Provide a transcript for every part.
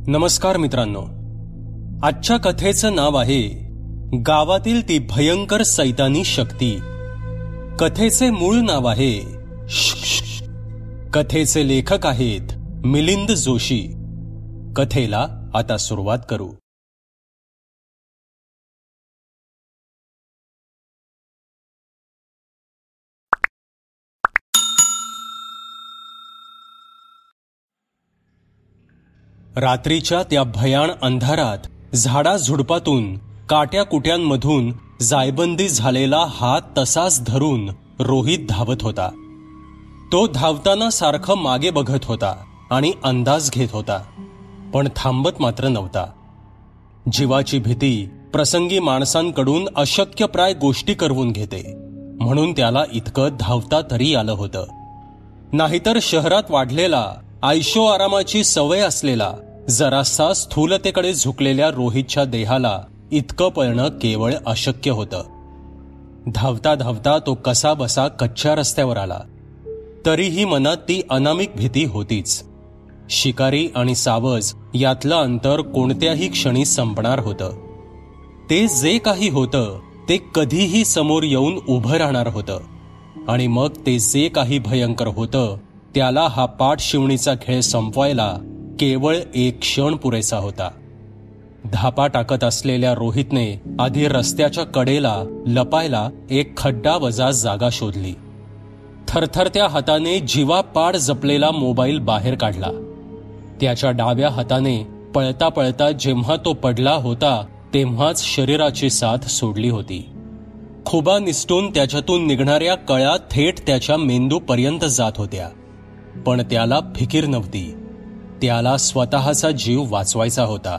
नमस्कार मित्रांनो, आजच्या कथेचं नाव आहे गावातील ती भयंकर सैतानी शक्ती. कथेचे मूळ नाव आहे कथेचे लेखक आहेत मिलिंद जोशी. कथेला आता सुरुवात करू. रात्रीच्या त्या भयाण अंधारात झाडाझुडपातून काट्याकुट्यांमधून जायबंदी झालेला हात तसाच धरून रोहित धावत होता. तो धावताना सारखं मागे बघत होता आणि अंदाज घेत होता, पण थांबत मात्र नव्हता. जीवाची भीती प्रसंगी माणसांकडून अशक्यप्राय गोष्टी करवून घेते, म्हणून त्याला इतकं धावता तरी आलं होतं. नाहीतर शहरात वाढलेला आयशो आरामाची सवय असलेला जरासा स्थूलतेकडे झुकलेल्या रोहितच्या देहाला इतकं पळणं केवळ अशक्य होतं. धावता धावता तो कसा बसा कच्च्या रस्त्यावर आला. तरीही मनात ती अनामिक भीती होतीच. शिकारी आणि सावज यातलं अंतर कोणत्याही क्षणी संपणार होतं. ते जे काही होतं ते कधीही समोर येऊन उभं राहणार होतं, आणि मग ते जे काही भयंकर होतं त्याला हा पाठशिवणीचा खेळ संपवायला केवळ एक क्षण पुरेसा होता. धापा टाकत असलेल्या रोहितने आधी रस्त्याच्या कडेला लपायला एक खड्डावजा जागा शोधली. थरथरत्या हाताने जीवापाड जपलेला मोबाईल बाहेर काढला. त्याच्या डाव्या हाताने पळता पळता जेव्हा तो पडला होता तेव्हाच शरीराची साथ सोडली होती. खुबा निसटून त्याच्यातून निघणाऱ्या कळा थेट त्याच्या मेंदूपर्यंत जात होत्या, पण त्याला फिकीर नव्हती. त्याला स्वतःचा जीव वाचवायचा होता.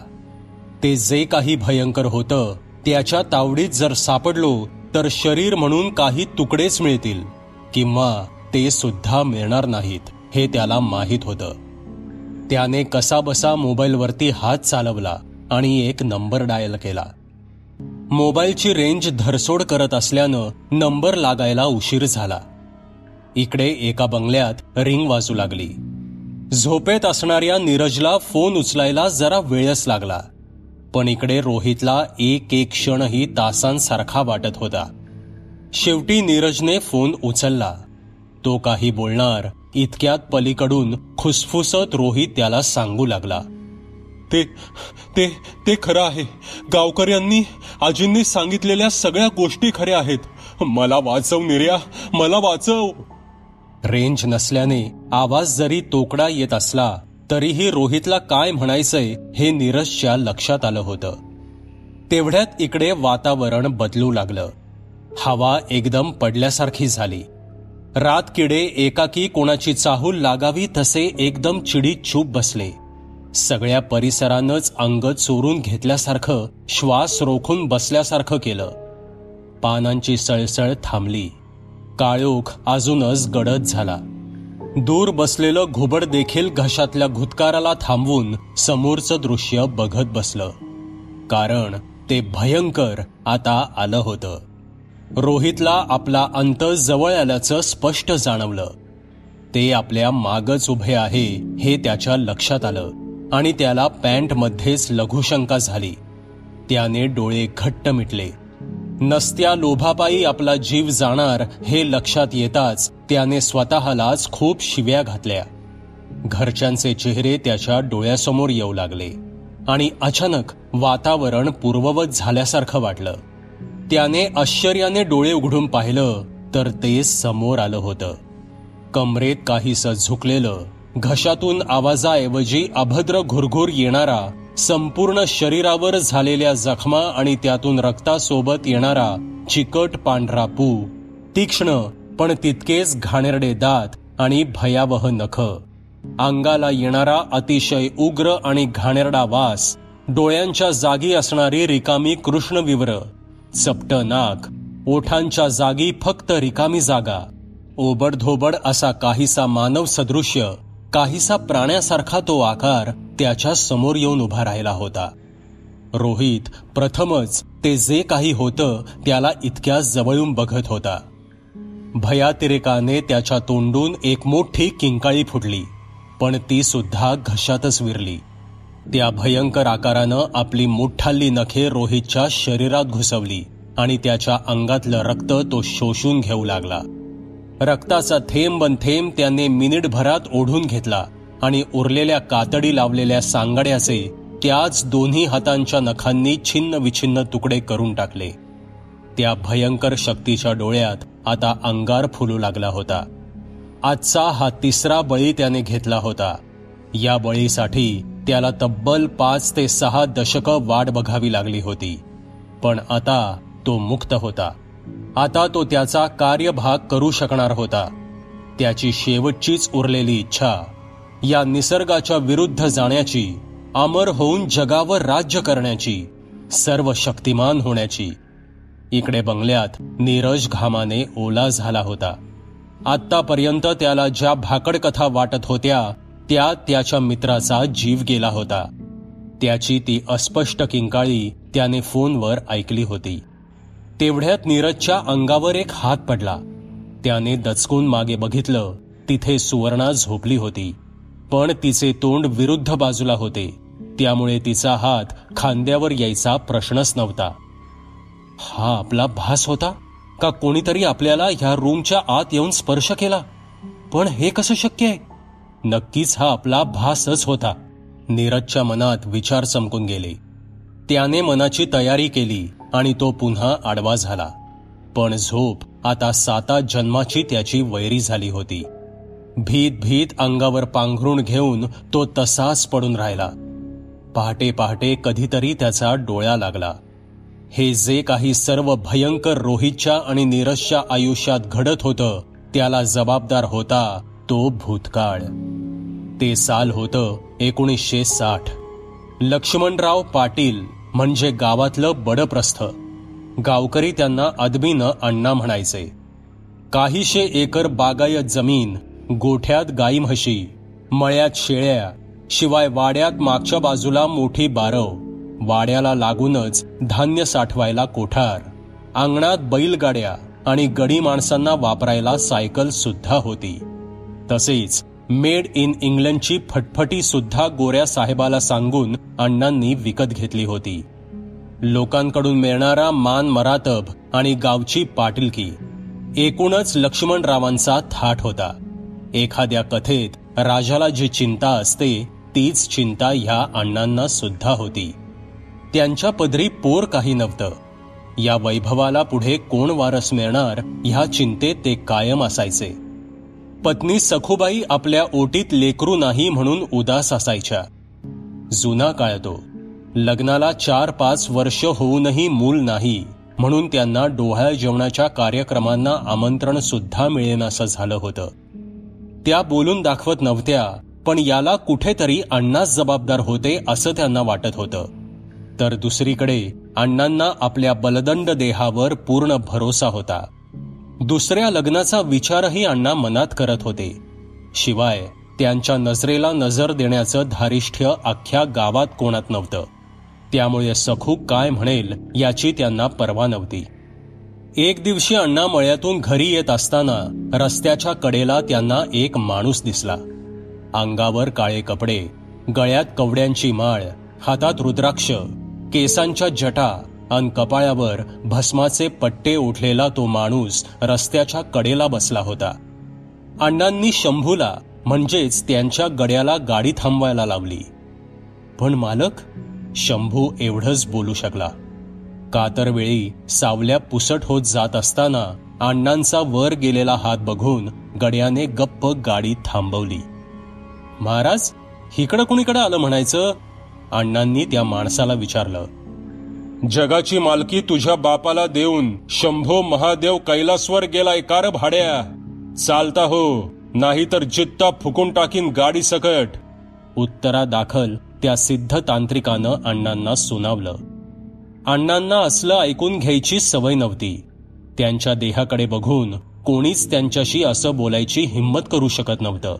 ते जे काही भयंकर होतं त्याच्या तावडीत जर सापडलो तर शरीर म्हणून काही तुकडेच मिळतील, किंवा ते सुद्धा मिळणार नाहीत हे त्याला माहीत होतं. त्याने कसाबसा मोबाईलवरती हात चालवला आणि एक नंबर डायल केला. मोबाईलची रेंज धरसोड करत असल्यानं नंबर लागायला उशीर झाला. इकडे एका बंगल्यात रिंग वाजू लागली. झोपेत असणाऱ्या नीरजला फोन उचलायला जरा वेळच लागला, पण इकडे रोहितला एक एक क्षणही तासांसारखा वाटत होता. शेवटी नीरजने फोन उचलला. तो काही बोलणार इतक्यात पलीकडून खुसफुसत रोहित त्याला सांगू लागला, ते खरं आहे. गावकऱ्यांनी आजींनी सांगितलेल्या सगळ्या गोष्टी खऱ्या आहेत. मला वाचव निर्या, मला वाचव. रेंज नसल्याने आवाज जरी तोकडा येत असला तरीही रोहितला काय म्हणायचंय हे नीरजच्या लक्षात आलं होतं. तेवढ्यात इकडे वातावरण बदलू लागलं. हवा एकदम पडल्यासारखी झाली. रातकिडे एकाकी कोणाची चाहूल लागावी तसे एकदम चिडीत चूप बसले. सगळ्या परिसरानंच अंग चोरून घेतल्यासारखं, श्वास रोखून बसल्यासारखं केलं. पानांची सळसळ थांबली. काळोख अजूनच गडद झाला. दूर बसलेलं घुबड देखील घशातल्या घुतकाराला थांबवून समोरचं दृश्य बघत बसलं, कारण ते भयंकर आता आलं होतं. रोहितला आपला अंत जवळ आल्याचं स्पष्ट जाणवलं. ते आपल्या मागच उभे आहे हे त्याच्या लक्षात आलं, आणि त्याला पॅन्टमध्येच लघुशंका झाली. त्याने डोळे घट्ट मिटले. नसत्या लोभापायी आपला जीव जाणार हे लक्षात येताच त्याने स्वतःलाच खूप शिव्या घातल्या. घरच्यांचे चेहरे त्याच्या डोळ्यासमोर येऊ लागले, आणि अचानक वातावरण पूर्ववत झाल्यासारखं वाटलं. त्याने आश्चर्याने डोळे उघडून पाहिलं तर ते समोर आलं होतं. कमरेत काहीसं झुकलेलं, घशातून आवाजाऐवजी अभद्र घुरघुर येणारा, संपूर्ण शरीरावर झालेल्या जखमा आणि त्यातून रक्तासोबत येणारा चिकट पांढरा पू, तीक्ष्ण पण तितकेच घाणेरडे दात आणि भयावह नख, अंगाला येणारा अतिशय उग्र आणि घाणेरडा वास, डोळ्यांच्या जागी असणारी रिकामी कृष्णविवर, चपट नाक, ओठांच्या जागी फक्त रिकामी जागा, ओबडधोबड असा काहीसा मानव सदृश्य, काहीसा प्राण्यासारखा तो आकार त्याच्या समोर येऊन उभा राहिला होता. रोहित प्रथमच ते जे काही होतं त्याला इतक्या जवळून बघत होता. भयातिरेकाने त्याच्या तोंडून एक मोठी किंकाळी फुटली, पण ती सुद्धा घशातच विरली. त्या भयंकर आकारानं आपली मोठाली नखे रोहितच्या शरीरात घुसवली आणि त्याच्या अंगातलं रक्त तो शोषून घेऊ लागला. रक्ताचा थेंब थेंब त्याने मिनिटभरात ओढून घेतला आणि उरलेल्या कातडी लावलेल्या सांगाड्याचे त्याच दोन्ही हातांच्या नखांनी छिन्न विछिन्न तुकडे करून टाकले. त्या भयंकर शक्तीच्या डोळ्यात आता अंगार फुलू लागला होता. आजचा हा तिसरा बळी त्याने घेतला होता. या बळीसाठी त्याला तब्बल 5 ते 6 दशकं वाट बघावी लागली होती. पण आता तो मुक्त होता. आता तो त्याचा कार्यभाग करू शकणार होता. त्याची शेवटचीच उरलेली इच्छा या निसर्गाच्या विरुद्ध जाण्याची, अमर होऊन जगावर राज्य करण्याची, सर्वशक्तिमान होण्याची. इकडे बंगल्यात नीरज घामाने ओला झाला होता. आत्तापर्यंत त्याला ज्या भाकड कथा वाटत होत्या त्यात त्याच्या मित्राचा जीव गेला होता. त्याची ती अस्पष्ट किंकाळी त्याने फोनवर ऐकली होती. तेवढ्यात नीरजच्या अंगावर एक हात पडला. त्याने दचकून मागे बघितलं. तिथे सुवर्णा झोपली होती, पण तिचे तोंड विरुद्ध बाजूला होते, त्यामुळे तिचा हात खांद्यावर यायचा प्रश्नच नव्हता. हा आपला भास होता का कोणीतरी आपल्याला ह्या रूमच्या आत येऊन स्पर्श केला? पण हे कसं शक्य आहे? नक्कीच हा आपला भासच होता. नीरजच्या मनात विचार चमकून गेले. त्याने मनाची तयारी केली आणि तो पुन्हा आडवा झाला. पण झोप आता 7 जन्माची त्याची वैरी झाली होती. भीत भीत अंगावर पांघरून घेऊन तो तसाच पडून राहिला. पहाटे पहाटे कधीतरी त्याचा डोळा लागला. हे जे काही सर्व भयंकर रोहितच्या आणि नीरजच्या आयुष्यात घडत होतं त्याला जबाबदार होता तो भूतकाळ. ते साल होतं 1960. लक्ष्मणराव पाटील म्हणजे गावातलं बडप्रस्थ. गावकरी त्यांना अदबीनं अण्णा म्हणायचे. काहीशे एकर बागायत जमीन, गोठ्यात गाई म्हशी, मळ्यात शेळ्या, शिवाय वाड्यात मागच्या बाजूला मोठी बारव, वाड्याला लागूनच धान्य साठवायला कोठार, अंगणात बैलगाड्या आणि गडी माणसांना वापरायला सायकल सुद्धा होती. तसेच मेड इन इंग्लंडची फटफटी सुद्धा गोऱ्या साहेबाला सांगून अण्णांनी विकत घेतली होती. लोकांकडून मिळणारा मान मरातब आणि गावची पाटीलकी, एकूणच लक्ष्मणरावांचा थाट होता. एखाद्या कथेत राजाला जी चिंता असते तीच चिंता ह्या अण्णांना सुद्धा होती. त्यांच्या पदरी पोर काही नव्हतं. या वैभवाला पुढे कोण वारस मिळणार ह्या चिंतेत ते कायम असायचे. पत्नी सखूबाई आपल्या ओटीत लेकरू नाही म्हणून उदास असायच्या. जुना काळ तो. लग्नाला 4-5 वर्ष होऊनही मूल नाही म्हणून त्यांना डोहाळ जेवणाच्या कार्यक्रमांना आमंत्रण सुद्धा मिळेनासं झालं होतं. त्या बोलून दाखवत नव्हत्या, पण याला कुठेतरी अण्णाच जबाबदार होते असं त्यांना वाटत होतं. तर दुसरीकडे अण्णांना आपल्या बलदंड देहावर पूर्ण भरोसा होता. दुसऱ्या लग्नाचा विचारही अण्णा मनात करत होते. शिवाय त्यांच्या नजरेला नजर देण्याचं धारिष्ठ्य अख्ख्या गावात कोणात नव्हतं. त्यामुळे सखू काय म्हणेल याची त्यांना पर्वा नव्हती. एक दिवशी अण्णा मळ्यातून घरी येत असताना रस्त्याच्या कडेला त्यांना एक माणूस दिसला. अंगावर काळे कपडे, गळ्यात कवड्यांची माळ, हातात रुद्राक्ष, केसांच्या जटा अन कपाळावर भस्माचे पट्टे उठलेला तो माणूस रस्त्याच्या कडेला बसला होता. अण्णांनी शंभूला म्हणजेच त्यांच्या गड्याला गाडी थांबवायला लावली. पण मालक, शंभू एवढंच बोलू शकला. कातरवेळी सावल्या पुसट होत जात असताना अण्णांचा वर गेलेला हात बघून गड्याने गप्प गाडी थांबवली. महाराज, इकडं कुणीकडे आलं म्हणायचं? अण्णांनी त्या माणसाला विचारलं. जगाची मालकी तुझ्या बापाला देऊन शंभो महादेव कैलासवर गेलाय कार भाड्या. चालता हो, नाहीतर जित्ता फुकून टाकीन गाडी सकट. उत्तरा दाखल त्या सिद्ध तांत्रिकानं अण्णांना सुनावलं. अण्णांना असलं ऐकून घ्यायची सवय नव्हती. त्यांच्या देहाकडे बघून कोणीच त्यांच्याशी असं बोलायची हिंमत करू शकत नव्हतं.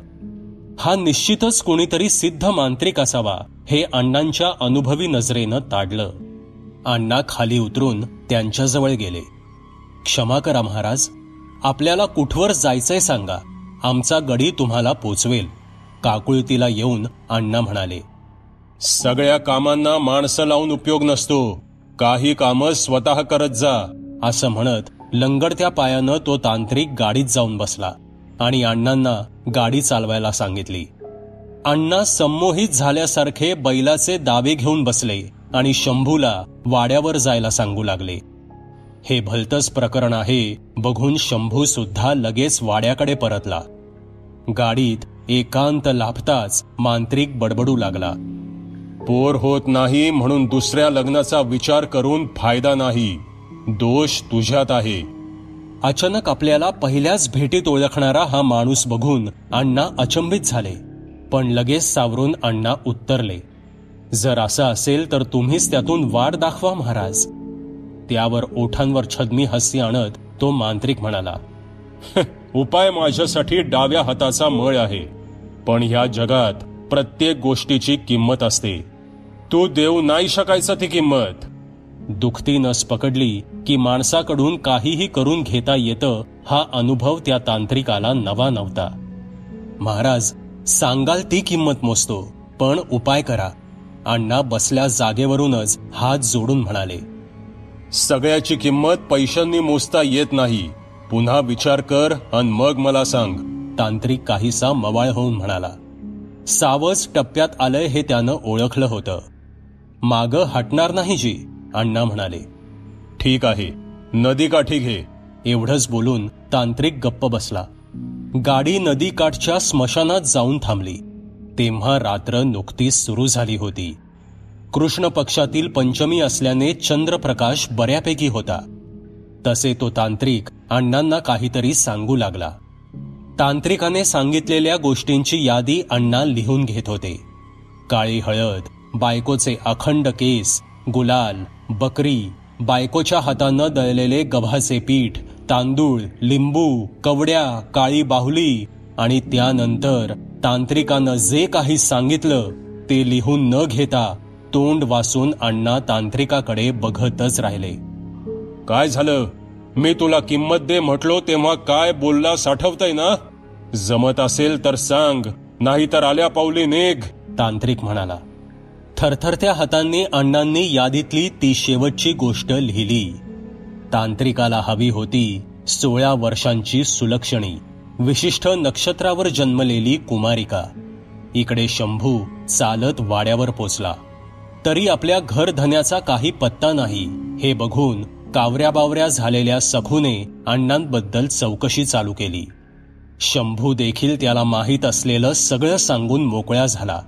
हा निश्चितच कोणीतरी सिद्ध मांत्रिक असावा हे अण्णांच्या अनुभवी नजरेनं ताडलं. अण्णा खाली उतरून त्यांच्याजवळ गेले. क्षमा करा महाराज, आपल्याला कुठवर जायचंय सांगा, आमचा गडी तुम्हाला पोचवेल. काकुळतीला येऊन अण्णा म्हणाले. सगळ्या कामांना माणसं लावून उपयोग नसतो, काही कामं स्वतः करत जा, असं म्हणत लंगडत्या पायानं तो तांत्रिक गाडीत जाऊन बसला आणि अण्णांना गाडी चालवायला सांगितली. अण्णा संमोहित झाल्यासारखे बैलाचे दावे घेऊन बसले आणि शंभूला वाड्यावर जायला सांगू लागले. हे भलतंच प्रकरण आहे बघून शंभू सुद्धा लगेच वाड्याकडे परतला. गाडीत एकांत लाभताच मांत्रिक बडबडू लागला. पोर होत नाही म्हणून दुसऱ्या लग्नाचा विचार करून फायदा नाही, दोष तुझ्यात आहे. अचानक आपल्याला पहिल्याच भेटीत ओळखणारा हा माणूस बघून अण्णा अचंबित झाले, पण लगेच सावरून अण्णा उत्तरले, जर असं असेल तर तुम्हीच त्यातून वाट दाखवा महाराज. त्यावर ओठांवर छद्मी हास्य आणत तो मांत्रिक म्हणाला, उपाय माझ्यासाठी डाव्या हाताचा मळ आहे, पण ह्या जगात प्रत्येक गोष्टीची किंमत असते. तू देऊ नाही शकायचा ती किंमत. दुखती नस पकडली की माणसाकडून काहीही करून घेता येतं हा अनुभव त्या तांत्रिकाला नवा नव्हता. महाराज, सांगाल ती किंमत मोजतो, पण उपाय करा. अण्णा बसल्या जागेवरूनच हात जोडून म्हणाले, सगळ्याची किंमत पैशांनी मोजता येत नाही. पुन्हा विचार कर आणि मग मला सांग. तांत्रिक काहीसा मवाळ होऊन म्हणाला. सावज टप्प्यात आलंय हे त्यानं ओळखलं होतं. मागं हटणार नाही जी, अण्णा म्हणाले. ठीक आहे, नदीकाठी घे. एवढंच बोलून तांत्रिक गप्प बसला. गाडी नदीकाठच्या स्मशानात जाऊन थांबली. तेव्हा रात्र नुकतीच सुरू झाली होती. कृष्ण पक्षातील पंचमी असल्याने चंद्रप्रकाश बऱ्यापैकी होता. तसे तो तांत्रिक अण्णांना काहीतरी सांगू लागला. तांत्रिकाने सांगितलेल्या गोष्टींची यादी अण्णा लिहून घेत होते. काळी हळद, बायकोचे अखंड केस, गुलाल, बकरी, बायकोच्या हातानं दळलेले गव्हाचे पीठ, तांदूळ, लिंबू, कवड्या, काळी बाहुली आणि त्यानंतर तांत्रिकानं जे काही सांगितलं ते लिहून न घेता तोंड वासून अण्णा तांत्रिकाकडे बघतच राहिले. काय झालं? मी तुला किंमत दे म्हटलो तेव्हा काय बोललास आठवतंय ना? जमत असेल तर सांग, नाहीतर आल्या पावली निघ, तांत्रिक म्हणाला. थरथरत्या हातांनी अण्णांनी यादीतली ती शेवटची गोष्ट लिहिली. तांत्रिकाला हवी होती 16 वर्षांची सुलक्षणी, विशिष्ट नक्षत्रावर जन्मलेली कुमारिका. इकडे शंभू चालत वाड्यावर पोचला. तरी आपल्या घरधन्याचा काही पत्ता नाही हे बघून कावऱ्या बावऱ्या झालेल्या सखूने अण्णांबद्दल चौकशी चालू केली. शंभू देखील त्याला माहीत असलेलं सगळं सांगून मोकळा झाला.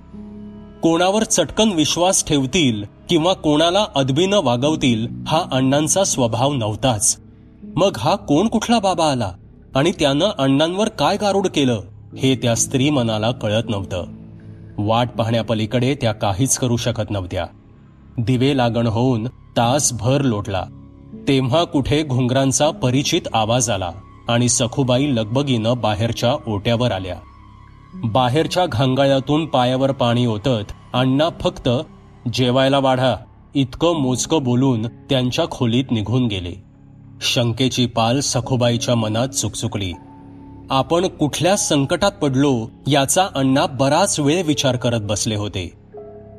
कोणावर चटकन विश्वास ठेवतील किंवा कोणाला अदबीनं वागवतील हा अण्णांचा स्वभाव नव्हताच. मग हा कोण कुठला बाबा आला आणि त्यानं अण्णांवर काय गारुड केलं हे त्या स्त्री मनाला कळत नव्हतं. वाट पाहण्यापलीकडे त्या काहीच करू शकत नव्हत्या. दिवे लागण होऊन तासभर लोटला. तेव्हा कुठे घुंगरांचा परिचित आवाज आला आणि सखूबाई लगबगीनं बाहेरच्या ओट्यावर आल्या. बाहेरच्या घांगाळ्यातून पायावर पाणी ओतत अण्णा फक्त जेवायला वाढा इतकं मोजकं बोलून त्यांच्या खोलीत निघून गेले. शंकेची पाल सखूबाईच्या मनात चुकचुकली. आपण कुठल्या संकटात पडलो याचा अण्णा बराच वेळ विचार करत बसले होते.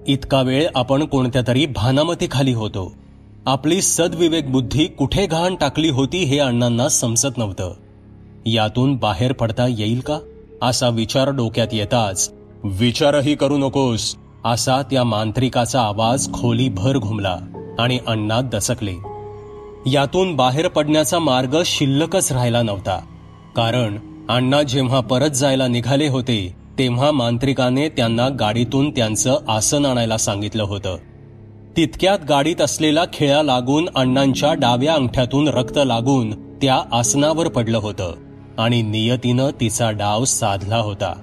इतका वेळ आपण कोणत्या तरी भानामतीखाली होतो. आपली सद्विवेक बुद्धी कुठे घाण टाकली होती हे अण्णांना समजत नव्हतं. यातून बाहेर पडता येईल का असा विचार डोक्यात येताच, विचारही करू नकोस असा त्या मांत्रिकाचा आवाज खोलीभर घुमला आणि अण्णा दचकले. यातून बाहेर पडण्याचा मार्ग शिल्लकच राहिला नव्हता. कारण अण्णा जेव्हा परत जायला निघाले होते तेव्हा मांत्रिकाने त्यांना गाडीतून त्यांचं आसन आणायला सांगितलं होतं. तितक्यात गाडीत असलेला खिळा लागून अण्णांच्या डाव्या अंगठ्यातून रक्त लागून त्या आसनावर पडलं होतं आणि नियतीनं तिचा डाव साधला होता.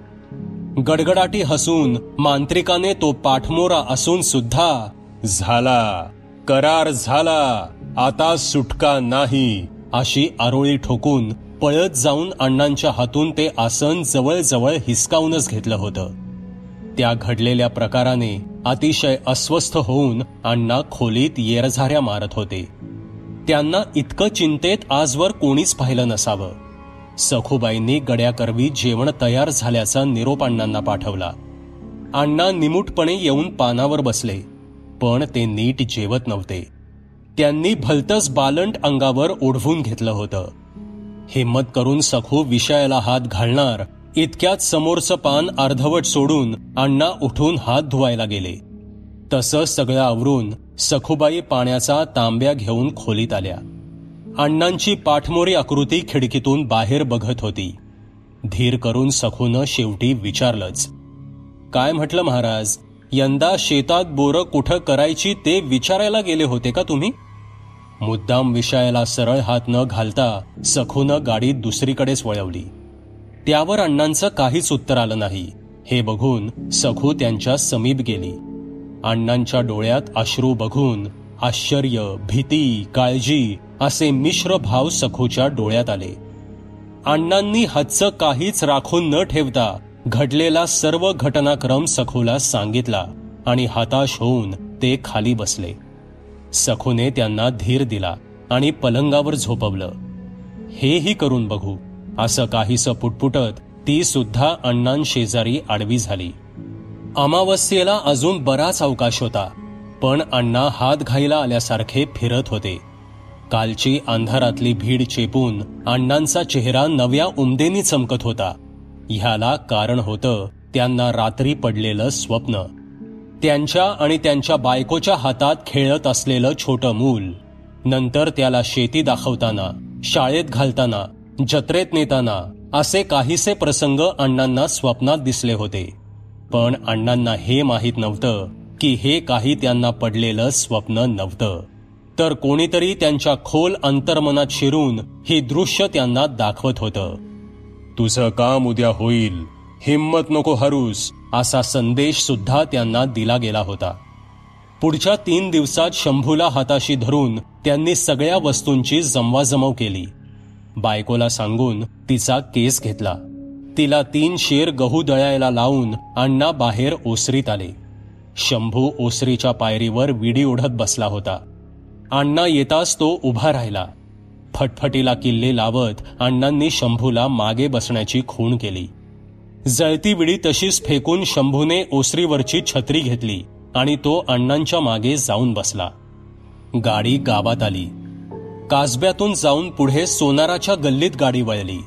गडगडाटी हसून मांत्रिकाने तो पाठमोरा असून सुद्धा, झाला, करार झाला, आता सुटका नाही अशी आरोळी ठोकून पळत जाऊन अण्णांच्या हातून ते आसन जवळजवळ हिसकावूनच घेतलं होतं. त्या घडलेल्या प्रकाराने अतिशय अस्वस्थ होऊन अण्णा खोलीत येरझाऱ्या मारत होते. त्यांना इतकं चिंतेत आजवर कोणीच पाहिलं नसावं. सखूबाईंनी गड्याकरवी जेवण तयार झाल्याचा निरोप अण्णांना पाठवला अण्णा निमूटपणे येऊन पानावर बसले, पण ते नीट जेवत नव्हते. त्यांनी भलतंच बालंट अंगावर ओढवून घेतलं होतं. हिम्मत करून सखू विषयाला हात घालणार इतक्यात समोरचं पान अर्धवट सोडून अण्णा उठून हात धुवायला गेले. तसं सगळं आवरून सखूबाई पाण्याचा तांब्या घेऊन खोलीत आल्या. अण्णांची पाठमोरी आकृती खिडकीतून बाहेर बघत होती. धीर करून सखूनं शेवटी विचारलंच, काय म्हटलं महाराज, यंदा शेतात बोरं कुठं करायची ते विचारायला गेले होते का तुम्ही? मुद्दाम विषयाला सरळ हात न घालता सखूनं गाडी दुसरीकडेच वळवली. त्यावर अण्णांचं काहीच उत्तर आलं नाही. हे बघून सखू त्यांच्या समीप गेली. अण्णांच्या डोळ्यात अश्रू बघून आश्चर्य, भीती, काळजी असे मिश्र भाव सखूच्या डोळ्यात आले. अण्णांनी हातचं काहीच राखून न ठेवता घडलेला सर्व घटनाक्रम सखूला सांगितला आणि हताश होऊन ते खाली बसले. सखूने त्यांना धीर दिला आणि पलंगावर झोपवलं. हेही करून बघू असं काहीसं पुटपुटत ती सुद्धा अण्णांशेजारी आडवी झाली. अमावस्येला अजून बराच अवकाश होता, पण अण्णा हात घाईला आल्यासारखे फिरत होते. कालची अंधारातली भीड चेपून अण्णांचा चेहरा नव्या उमदेनी चमकत होता. ह्याला कारण होतं त्यांना रात्री पडलेलं स्वप्न. त्यांच्या आणि त्यांच्या बायकोच्या हातात खेळत असलेलं छोटं मूल, नंतर त्याला शेती दाखवताना, शाळेत घालताना, जत्रेत नेताना असे काहीसे प्रसंग अण्णांना स्वप्नात दिसले होते. पण अण्णांना हे माहीत नव्हतं की हे काही त्यांना पडलेलं स्वप्न नव्हतं, तर कोणीतरी त्यांच्या खोल अंतर्मनात शिरून हे दृश्य त्यांना दाखवत होतं. तुझं काम उद्या होईल, हिम्मत नको हारूस असा संदेश सुद्धा त्यांना दिला गेला होता. पुढच्या 3 दिवसात शंभूला हाताशी धरून त्यांनी सगळ्या वस्तूंची जमवाजमव केली. बायकोला सांगून तिचा केस घेतला. तिला 3 शेर गहू दळायला लावून अण्णा बाहेर ओसरीत आले. शंभू ओसरीच्या पायरीवर विडी ओढत बसला होता. अण्णा येताच तो उभा राहिला. फटफटीला किल्ले लावत अण्णांनी शंभूला मागे बसण्याची खूण केली. जळती विडी तशीच फेकून शंभूने ओसरीवरची छत्री घेतली आणि तो अण्णांच्या मागे जाऊन बसला. गाडी गावात आली. कासब्यातून जाऊन पुढे सोनाराच्या गल्लीत गाडी वळली.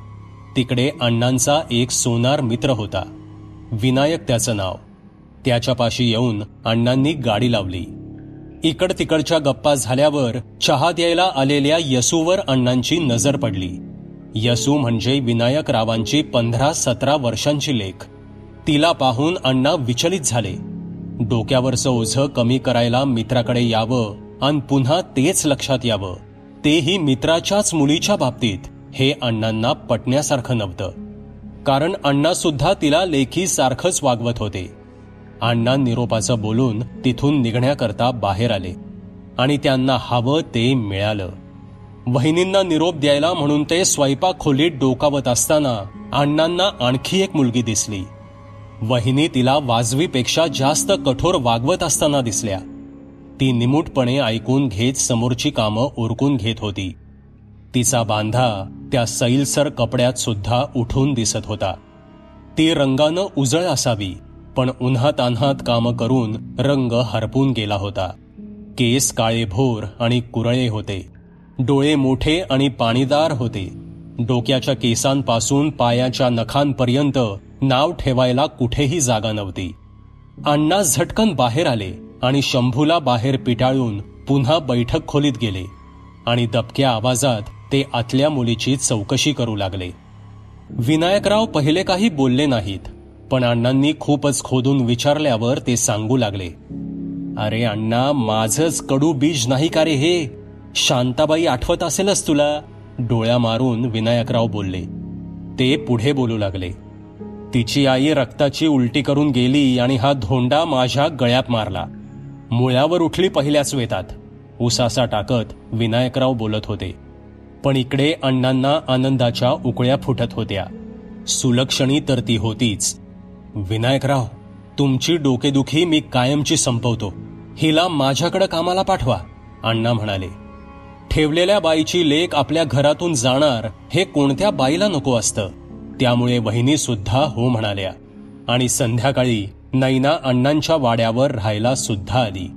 तिकडे अण्णांचा एक सोनार मित्र होता, विनायक त्याचं नाव. त्याच्यापाशी येऊन अण्णांनी गाडी लावली. इकड तिकडच्या गप्पा झाल्यावर चहा द्यायला आलेल्या यसूवर अण्णांची नजर पडली. यसू म्हणजे विनायकरावांची 15-17 वर्षांची लेक. तिला पाहून अण्णा विचलित झाले. डोक्यावरचं ओझं कमी करायला मित्राकडे यावं आणि पुन्हा तेच लक्षात यावं, तेही मित्राच्याच मुलीच्या बाबतीत, हे अण्णांना पटण्यासारखं नव्हतं. कारण अण्णा सुद्धा तिला लेकीसारखंच वागवत होते. अण्णा निरोपाचं बोलून तिथून निघण्याकरता बाहेर आले आणि त्यांना हवं ते मिळालं. वहिनींना निरोप द्यायला म्हणून ते स्वयंपाक खोलीत डोकावत असताना अण्णांना आणखी एक मुलगी दिसली. वहिनी तिला वाजवीपेक्षा जास्त कठोर वागवत असताना दिसल्या. ती निमूटपणे ऐकून घेत समोरची कामं उरकून घेत होती. तिचा बांधा त्या सैलसर कपड्यात सुद्धा उठून दिसत होता. ती रंगानं उजळ असावी, पण उन्हात अन्हात कामं करून रंग हरपून गेला होता. केस काळेभोर आणि कुरळे होते. डोळे मोठे आणि पाणीदार होते. डोक्याच्या केसांपासून पायाच्या नखांपर्यंत नाव ठेवायला कुठेही जागा नव्हती. अण्णा झटकन बाहेर आले आणि शंभूला बाहेर पिटाळून पुन्हा बैठक खोलीत गेले आणि दबक्या आवाजात ते आतल्या मुलीची चौकशी करू लागले. विनायकराव पहिले काही बोलले नाहीत, पण अण्णांनी खूपच खोदून विचारल्यावर ते सांगू लागले, अरे अण्णा, माझंच कडू बीज नाही का रे हे? शांताबाई आठवत असेलच तुला? डोळ्या मारून विनायकराव बोलले. ते पुढे बोलू लागले, तिची आई रक्ताची उलटी करून गेली आणि हा धोंडा माझ्या गळ्यात मारला. मुळ्यावर उठली पहिल्याच वेतात, उसासा टाकत विनायकराव बोलत होते. पण इकडे अण्णांना आनंदाच्या उकळ्या फुटत होत्या. सुलक्षणी तर ती होतीच. विनायकराव, तुमची डोकेदुखी मी कायमची संपवतो. हिला माझ्याकडे कामाला पाठवा, अण्णा म्हणाले. ठेवलेल्या बाईची लेक आपल्या घरातून जाणार हे कोणत्या बाईला नको असतं. त्यामुळे वहिनी सुद्धा हो म्हणाल्या आणि संध्याकाळी नैना अण्णांच्या वाड्यावर राहायला सुद्धा आली.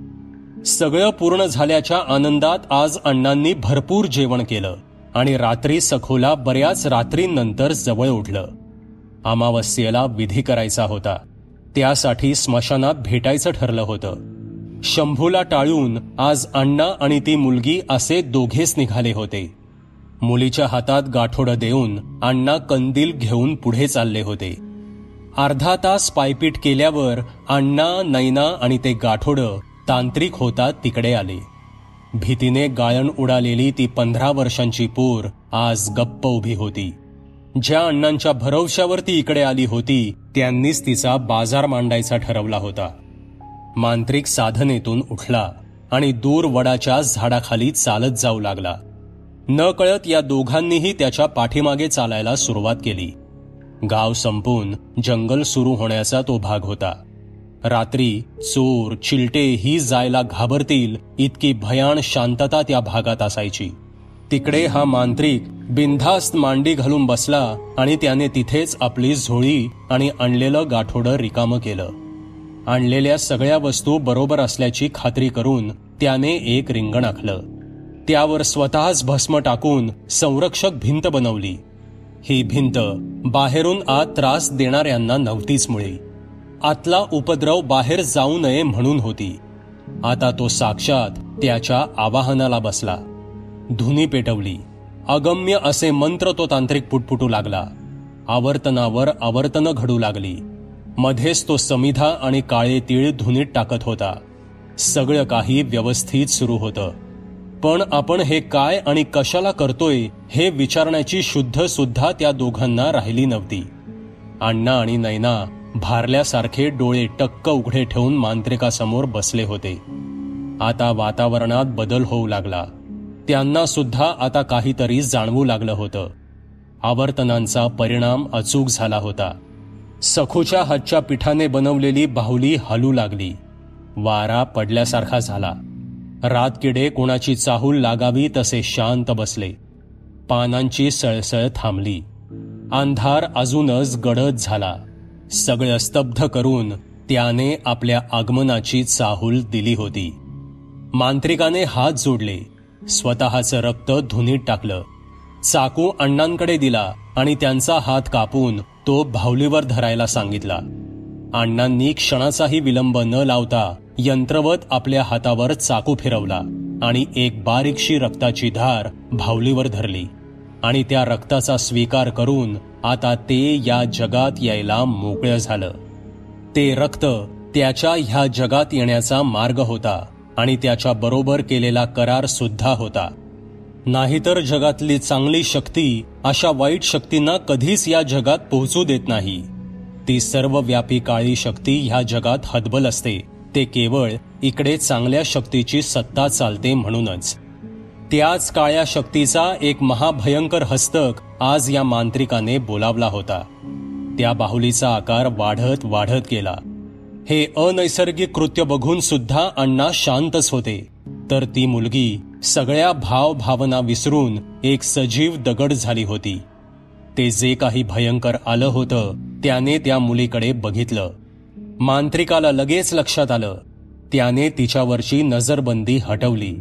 सगळं पूर्ण झाल्याच्या आनंदात आज अण्णांनी भरपूर जेवण केलं आणि रात्री सखोला बऱ्याच रात्रींनंतर जवळ उठलं. अमावस्येला विधी करायचा होता, त्यासाठी स्मशानात भेटायचं ठरलं होतं. शंभूला टाळून आज अण्णा आणि ती मुलगी असे दोघेच निघाले होते. मुलीच्या हातात गाठोडं देऊन अण्णा कंदील घेऊन पुढे चालले होते. अर्धा तास पायपीट केल्यावर अण्णा, नैना आणि ते गाठोडं तांत्रिक होतात तिकडे आले. भीतीने गाळण उडालेली ती 15 वर्षांची पोर आज गप्प उभी होती. ज्या अण्णांच्या भरवशावरती इकडे आली होती त्यांनीच तिचा बाजार मांडायचा ठरवला होता. मांत्रिक साधनेतून उठला आणि दूर वडाच्या झाडाखाली चालत जाऊ लागला. नकळत या दोघांनीही त्याच्या पाठीमागे चालायला सुरुवात केली. गाव संपून जंगल सुरू होण्याचा तो भाग होता. रात्री चोर चिलटे ही जायला घाबरतील इतकी भयान शांतता त्या भागात असायची. तिकडे हा मांत्रिक बिनधास्त मांडी घालून बसला आणि त्याने तिथेच आपली झोळी आणि आणलेलं गाठोडं रिकामं केलं. आणलेल्या सगळ्या वस्तू बरोबर असल्याची खात्री करून त्याने एक रिंगण आखलं. त्यावर स्वतःच भस्म टाकून संरक्षक भिंत बनवली. ही भिंत बाहेरून आत त्रास देणाऱ्यांना नव्हतीच मुळी. आतला उपद्रव बाहेर जाऊ नये म्हणून होती. आता तो साक्षात त्याच्या आवाहनाला बसला. धुनी पेटवली. अगम्य असे मंत्र तो तांत्रिक पुटपुटू लागला. आवर्तनावर आवर्तनं घडू लागली. मध्येच तो समिधा आणि काळे तीळ धुनीत टाकत होता. सगळं काही व्यवस्थित सुरू होतं. पण आपण हे काय आणि कशाला करतोय हे विचारण्याची शुद्ध सुद्धा त्या दोघांना राहिली नव्हती. अण्णा आणि नैना भारल्यासारखे डोळे टक्क उघडे ठेवून मांत्रिकासमोर बसले होते. आता वातावरणात बदल होऊ लागला. त्यांना सुद्धा आता काहीतरी जाणवू लागलं होतं. आवर्तनांचा परिणाम अचूक झाला होता. सखूच्या हातच्या पिठाने बनवलेली बाहुली हलू लागली. वारा पडल्यासारखा झाला. रातकिडे कोणाची चाहूल लागावी तसे शांत बसले. पानांची सळसळ थांबली. अंधार अजूनच गडद झाला. सगळं स्तब्ध करून त्याने आपल्या आगमनाची चाहूल दिली होती. मांत्रिकाने हात जोडले. स्वतःचं रक्त धुनीत टाकलं. चाकू अण्णांकडे दिला आणि त्यांचा हात कापून तो बाहुलीवर धरायला सांगितला. अण्णांनी क्षणाचाही विलंब न लावता यंत्रवत आपल्या हातावर चाकू फिरवला आणि एक बारीकशी रक्ताची धार बाहुलीवर धरली आणि त्या रक्ताचा स्वीकार करून आता ते या जगात यायला मोकळं झालं. ते रक्त त्याच्या ह्या जगात येण्याचा मार्ग होता आणि त्याच्या बरोबर केलेला करार सुद्धा होता. नाहीतर जगातली चांगली शक्ती अशा वाईट शक्तींना कधीच या जगात पोहोचू देत नाही. ती सर्वव्यापी काळी शक्ती ह्या जगात हतबल असते. ते केवळ इकडे चांगल्या शक्तीची सत्ता चालते म्हणूनच. त्याच काळ्या शक्तीचा एक महाभयंकर हस्तक आज या मांत्रिकाने बोलावला होता. त्या बाहुलीचा आकार वाढत वाढत गेला. हे अनैसर्गिक कृत्य बघून सुद्धा अण्णा शांतच होते, तर ती मुलगी सगळ्या भावभावना विसरून एक सजीव दगड झाली होती. ते जे काही भयंकर आलं होतं त्याने त्या मुलीकडे बघितलं. मांत्रिकाला लगेच लक्षात आलं. त्याने तिच्यावरची नजरबंदी हटवली.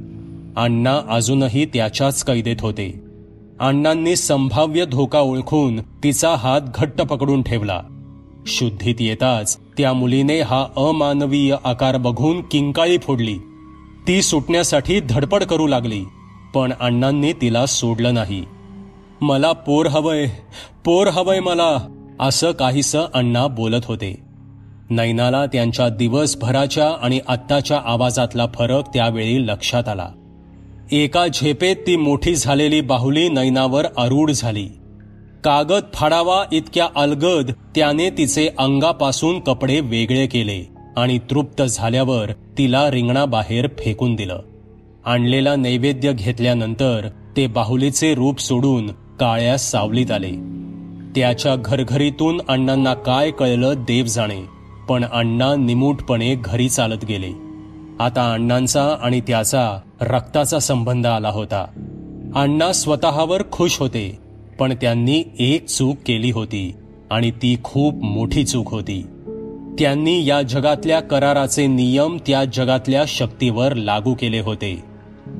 अण्णा अजूनही त्याच्याच कैदेत होते. अण्णांनी संभाव्य धोका ओळखून तिचा हात घट्ट पकडून ठेवला. शुद्धीत येताच त्या मुलीने हा अमानवीय आकार बघून किंकाळी फोडली. ती सुटण्यासाठी धडपड करू लागली, पण अण्णांनी तिला सोडलं नाही. मला पोर हवंय मला, असं काहीसं अण्णा बोलत होते. नैनाला त्यांच्या दिवसभराच्या आणि आत्ताच्या आवाजातला फरक त्यावेळी लक्षात आला. एका झेपेत ती मोठी झालेली बाहुली नैनावर आरूढ झाली. कागद फाडावा इतक्या अलगद त्याने तिचे अंगापासून कपडे वेगळे केले आणि तृप्त झाल्यावर तिला रिंगणाबाहेर फेकून दिलं. आणलेला नैवेद्य घेतल्यानंतर ते बाहुलीचे रूप सोडून काळ्या सावलीत आले. त्याच्या घरघरीतून अण्णांना काय कळलं देव जाणे, पण अण्णा निमूटपणे घरी चालत गेले. आता अण्णांचा आणि त्याचा रक्ताचा संबंध आला होता. अण्णा स्वतःवर खुश होते, पण त्यांनी एक चूक केली होती आणि ती खूप मोठी चूक होती. त्यांनी या जगातल्या कराराचे नियम त्या जगातल्या शक्तीवर लागू केले होते.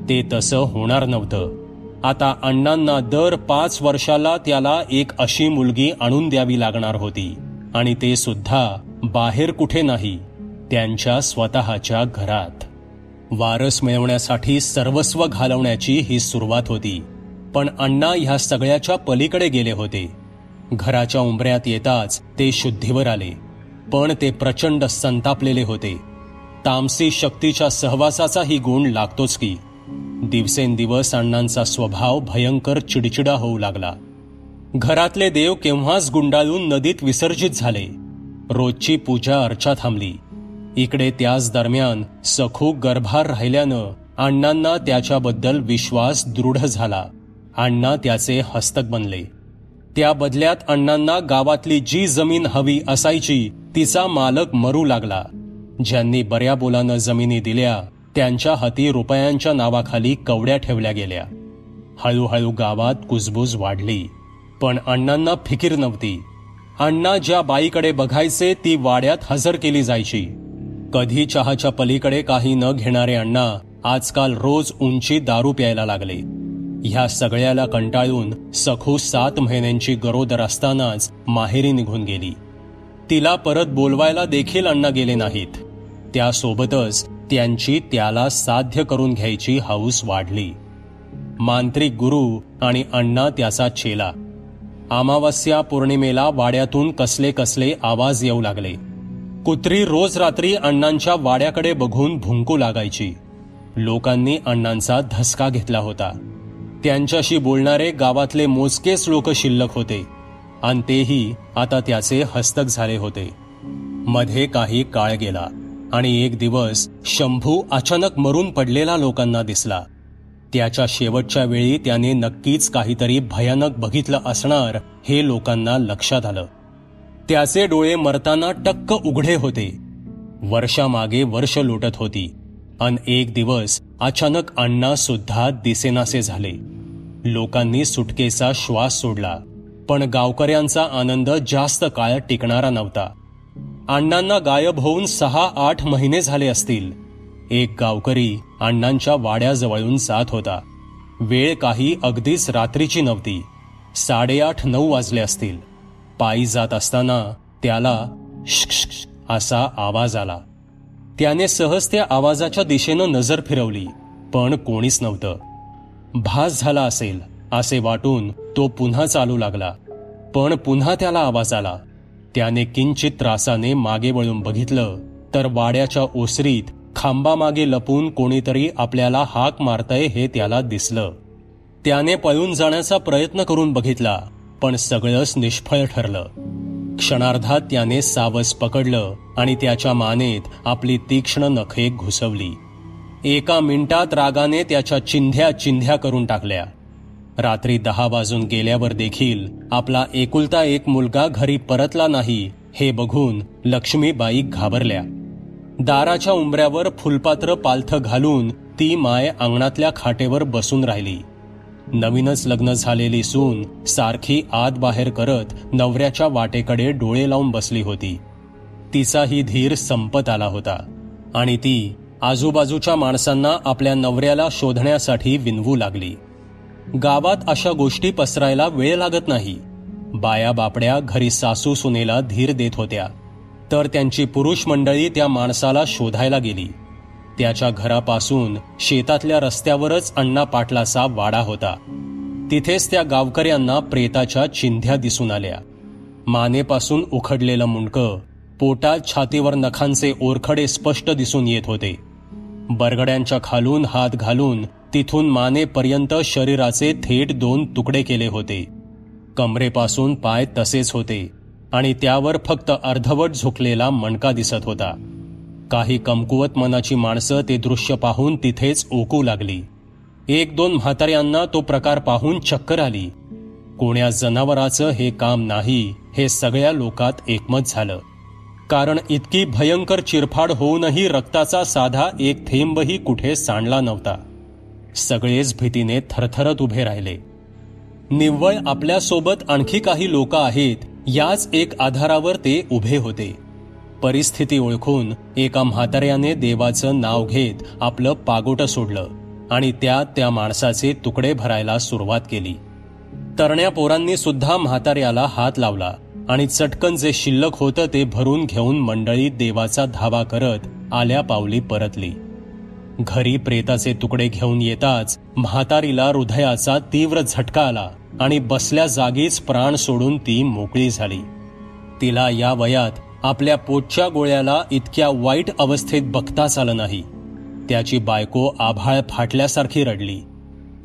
ते तसं होणार नव्हतं. आता अण्णांना दर 5 वर्षाला त्याला एक अशी मुलगी आणून द्यावी लागणार होती, आणि ते सुद्धा बाहेर कुठे नाही, त्यांच्या स्वतःच्या घरात. वारस मिळवण्यासाठी सर्वस्व घालवण्याची ही सुरुवात होती. पण अण्णा ह्या सगळ्याच्या पलीकडे गेले होते. घराच्या उंबऱ्यात येताच ते शुद्धीवर आले, पण ते प्रचंड संतापलेले होते. तामसी शक्तीच्या सहवासाचाही गुण लागतोच की. दिवसेंदिवस अण्णांचा स्वभाव भयंकर चिडचिडा होऊ लागला. घरातले देव केव्हाच गुंडाळून नदीत विसर्जित झाले. रोजची पूजा अर्चा थांबली. इकडे त्याच दरम्यान सखू गर्भार राहिल्यानं अण्णांना त्याच्याबद्दल विश्वास दृढ झाला. अण्णा त्याचे हस्तक बनले. त्या बदल्यात अण्णांना गावातली जी जमीन हवी असायची तिचा मालक मरू लागला. ज्यांनी बऱ्या बोलानं जमिनी दिल्या त्यांच्या हाती रुपयांच्या नावाखाली कवड्या ठेवल्या गेल्या. हळूहळू गावात कुजबूज वाढली. पण अण्णांना फिकीर नव्हती. अण्णा ज्या बाईकडे बघायचे ती वाड्यात हजर केली जायची. कधी चहाच्या पलीकडे काही न घेणारे अण्णा आजकाल रोज उंची दारू प्यायला लागले. ह्या सगळ्याला कंटाळून सखू 7 महिन्यांची गरोदर असतानाच माहेरी निघून गेली. तिला परत बोलवायला देखील अण्णा गेले नाहीत. त्यासोबतच त्यांची त्याला साध्य करून घ्यायची हौस वाढली. मांत्रिक गुरु आणि अण्णा त्याचा चेला. अमावस्या पौर्णिमेला वाड्यातून कसले कसले आवाज येऊ लागले. कुत्री रोज रात्री अण्णांच्या वाड्याकडे बघून भुंकू लागायची. लोकांनी अण्णांचा धसका घेतला होता. त्यांच्याशी बोलणारे गावातले मोजकेच लोक शिल्लक होते, आणि तेही आता त्याचे हस्तक झाले होते. मध्ये काही काळ गेला आणि एक दिवस शंभू अचानक मरून पडलेला लोकांना दिसला. त्याच्या शेवटच्या वेळी त्याने नक्कीच काहीतरी भयानक बघितलं असणार हे लोकांना लक्षात आलं. त्याचे डोळे मरताना टक्क उघडे होते. वर्षामागे वर्ष लोटत होती, अन एक दिवस अचानक अण्णा सुद्धा दिसेनासे झाले. लोकांनी सुटकेचा श्वास सोडला, पण गावकऱ्यांचा आनंद जास्त काळ टिकणारा नव्हता. अण्णांना गायब होऊन 6-8 महिने झाले असतील. एक गावकरी अण्णांच्या वाड्याजवळून जात होता. वेळ काही अगदीच रात्रीची नव्हती. 8:30-9 वाजले असतील. पायी जात असताना त्याला श्श असा आवाज आला. त्याने सहज त्या आवाजाच्या दिशेनं नजर फिरवली, पण कोणीच नव्हतं. भास झाला असेल असे वाटून तो पुन्हा चालू लागला, पण पुन्हा त्याला आवाज आला. त्याने किंचित त्रासाने मागे वळून बघितलं तर वाड्याच्या ओसरीत खांबामागे लपून कोणीतरी आपल्याला हाक मारतंय हे त्याला दिसलं. त्याने पळून जाण्याचा प्रयत्न करून बघितला, पण सगळंच निष्फळ ठरलं. क्षणार्धात त्याने सावस पकडलं आणि त्याच्या मानेत आपली तीक्ष्ण नखे घुसवली. 1 मिनिटात रागाने त्याच्या चिंध्या करून टाकल्या. रात्री 10 वाजून गेल्यावर देखील आपला एकुलता एक मुलगा घरी परतला नाही हे बघून लक्ष्मीबाई घाबरल्या. दाराच्या उंबऱ्यावर फुलपात्र पालथं घालून ती माय अंगणातल्या खाटेवर बसून राहिली. नवीनच लग्न झालेली सून सारखी आत बाहेर करत नवऱ्याच्या वाटेकडे डोळे लावून बसली होती. तिचाही धीर संपत आला होता आणि ती आजूबाजूच्या माणसांना आपल्या नवऱ्याला शोधण्यासाठी विनवू लागली. गावात अशा गोष्टी पसरायला वेळ लागत नाही. बाया बापड्या घरी सासू सुनेला धीर देत होत्या, तर त्यांची पुरुष मंडळी त्या माणसाला शोधायला गेली. त्याच्या घरापासून शेतातल्या रस्त्यावरच अण्णा पाटलाचा वाडा होता. तिथेच त्या गावकऱ्यांना प्रेताच्या चिंध्या दिसून आल्या. मानेपासून उखडलेलं मुंडकं, पोटात छातीवर नखांचे ओरखडे स्पष्ट दिसून येत होते. बरगड्यांच्या खालून हात घालून तिथून मानेपर्यंत शरीराचे थेट 2 तुकडे केले होते. कमरेपासून पाय तसेच होते आणि त्यावर फक्त अर्धवट झुकलेला मणका दिसत होता. काही कमकुवत मनाची माणसं ते दृश्य पाहून तिथेच ओकू लागली. 1-2 म्हाताऱ्यांना तो प्रकार पाहून चक्कर आली. कोण्या जनावराचं हे काम नाही हे सगळ्या लोकात एकमत झालं. कारण इतकी भयंकर चिरफाड होऊनही रक्ताचा साधा एक थेंबही कुठे सांडला नव्हता. सगळेच भीतीने थरथरत उभे राहिले. निव्वळ आपल्यासोबत आणखी काही लोक आहेत याच एक आधारावर ते उभे होते. परिस्थिती ओळखून एका म्हाताऱ्याने देवाचं नाव घेत आपलं पागोटं सोडलं आणि त्या माणसाचे तुकडे भरायला सुरुवात केली. तरण्या पोरांनी सुद्धा म्हाताऱ्याला हात लावला आणि चटकन जे शिल्लक होतं ते भरून घेऊन मंडळी देवाचा धावा करत आल्या पावली परतली. घरी प्रेताचे तुकडे घेऊन येताच म्हातारीला हृदयाचा तीव्र झटका आला आणि बसल्या जागीच प्राण सोडून ती मोकळी झाली. तिला या वयात आपल्या पोटच्या गोळ्याला इतक्या वाईट अवस्थेत बघताच आलं नाही. त्याची बायको आभाळ फाटल्यासारखी रडली.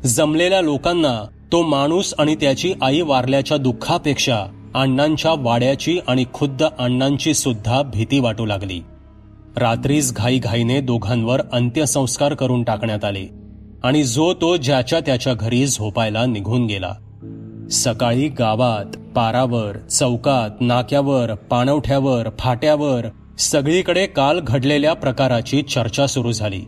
जमलेल्या लोकांना तो माणूस आणि त्याची आई वारल्याच्या दुःखापेक्षा अण्णांच्या वाड्याची आणि खुद्द अण्णांची सुद्धा भीती वाटू लागली. रात्रीच घाईघाईने दोघांवर अंत्यसंस्कार करून टाकण्यात आले आणि जो तो ज्याच्या त्याच्या घरी झोपायला निघून गेला. सकाळी गावात, पारावर, चौकात, नाक्यावर, पाणवठ्यावर, फाट्यावर सगळीकडे काल घडलेल्या प्रकाराची चर्चा सुरू झाली.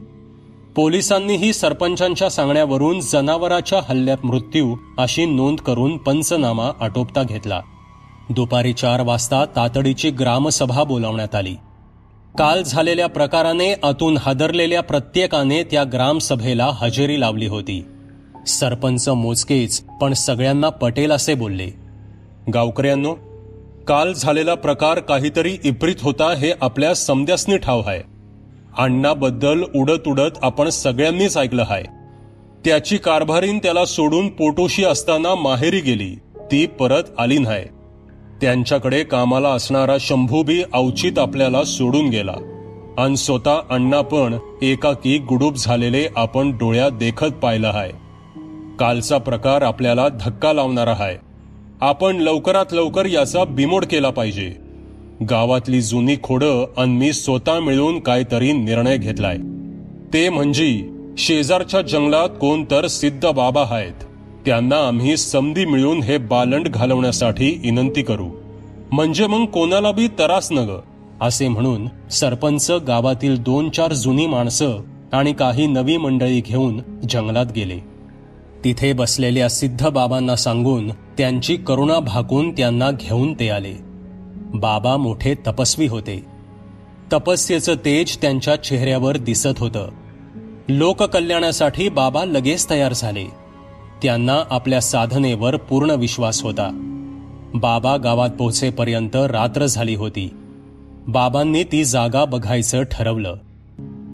पोलिसांनीही सरपंचांच्या सांगण्यावरून जनावराच्या हल्ल्यात मृत्यू अशी नोंद करून पंचनामा आटोपता घेतला. दुपारी 4 वाजता तातडीची ग्रामसभा बोलावण्यात आली. काल झालेल्या प्रकाराने आतून हादरलेल्या प्रत्येकाने त्या ग्रामसभेला हजेरी लावली होती. सरपंच मोजकेच पण सगळ्यांना पटेल असे बोलले. गावकऱ्यांनो, काल झालेला प्रकार काहीतरी इप्रित होता हे आपल्या समद्यासनी ठाव आहे. अण्णाबद्दल उडत उडत आपण सगळ्यांनीच ऐकलं आहे. त्याची कारभारीन त्याला सोडून पोटोशी असताना माहेरी गेली, ती परत आली नाही. त्यांच्याकडे कामाला असणारा शंभू बी अवचित आपल्याला सोडून गेला आणि स्वतः अण्णा पण एकाकी गुडूप झालेले आपण डोळ्यात देखत पाहिलं आहे. कालचा प्रकार आपल्याला धक्का लावणारा आहे. आपण लवकरात लवकर याचा बिमोड केला पाहिजे. गावातली जुनी खोडं आणि मी स्वतः मिळून काहीतरी निर्णय घेतलाय. ते म्हणजे शेजारच्या जंगलात कोण तर सिद्ध बाबा आहेत, त्यांना आम्ही समधी मिळून हे बालंड घालवण्यासाठी विनंती करू, म्हणजे मग कोणाला बी त्रास नग असे म्हणून सरपंच गावातील 2-4 जुनी माणसं आणि काही नवी मंडळी घेऊन जंगलात गेले. तिथे बसलेल्या सिद्ध बाबांना सांगून त्यांची करुणा भागून त्यांना घेऊन ते आले. बाबा मोठे तपस्वी होते. तपस्येचं तेज त्यांच्या चेहऱ्यावर दिसत होतं. लोककल्याणासाठी बाबा लगेच तयार झाले. त्यांना आपल्या साधनेवर पूर्ण विश्वास होता. बाबा गावात पोहोचेपर्यंत रात्र झाली होती. बाबांनी ती जागा बघायचं ठरवलं.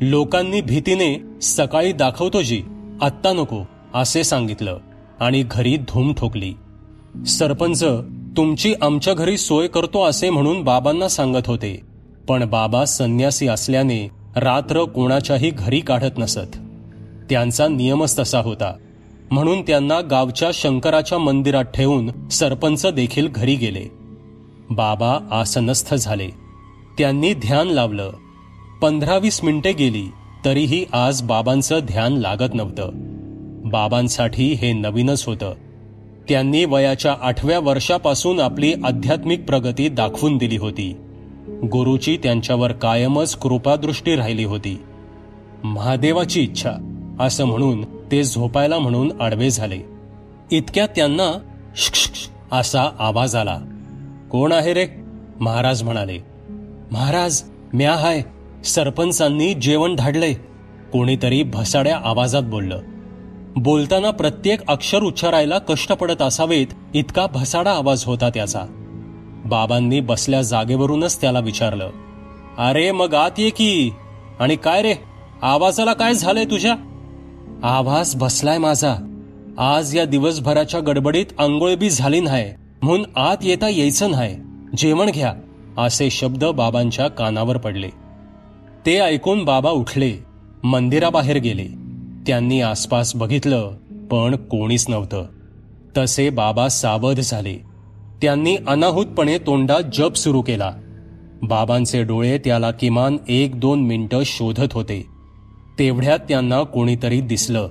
लोकांनी भीतीने सकाळी दाखवतो जी, आत्ता नको असे सांगितलं आणि घरी धूम ठोकली. सरपंच तुमची आमच्या घरी सोय करतो असे म्हणून बाबांना सांगत होते, पण बाबा संन्यासी असल्याने रात्र कोणाच्याही घरी काढत नसत. त्यांचा नियमच तसा होता. म्हणून त्यांना गावच्या शंकराच्या मंदिरात ठेवून सरपंच देखील घरी गेले. बाबा आसनस्थ झाले. त्यांनी ध्यान लावलं. 15-20 मिनिटे गेली तरीही आज बाबांचं ध्यान लागत नव्हतं. बाबांसाठी हे नवीनच होतं. त्यांनी वयाच्या 8व्या वर्षापासून आपली आध्यात्मिक प्रगती दाखवून दिली होती. गुरुची त्यांच्यावर कायमच कृपादृष्टी राहिली होती. महादेवाची इच्छा असं म्हणून ते झोपायला म्हणून आडवे झाले. इतक्यात त्यांना श्श असा आवाज आला. कोण आहे रे? महाराज म्हणाले. महाराज म्या हाय. सरपंचांनी जेवण धाडलंय, कोणीतरी भसाड्या आवाजात बोललं. बोलताना प्रत्येक अक्षर उच्चारायला कष्ट पडत असावेत इतका भसाडा आवाज होता त्याचा. बाबांनी बसल्या जागेवरूनच त्याला विचारलं, अरे मग आत ये की. आणि काय रे, आवाजाला काय झालंय तुझ्या? आवाज बसलाय माझा. आज या दिवसभराच्या गडबडीत आंघोळ बी झाली नाही म्हणून आत येता यायचं नाही, जेवण घ्या असे शब्द बाबांच्या कानावर पडले. ते ऐकून बाबा उठले, मंदिराबाहेर गेले. त्यांनी आसपास बघितलं पण कोणीच नव्हतं. तसे बाबा सावध झाले. त्यांनी अनाहूतपणे तोंडात जप सुरू केला. बाबांचे डोळे त्याला किमान 1-2 मिनिटं शोधत होते. तेवढ्यात त्यांना कोणीतरी दिसलं.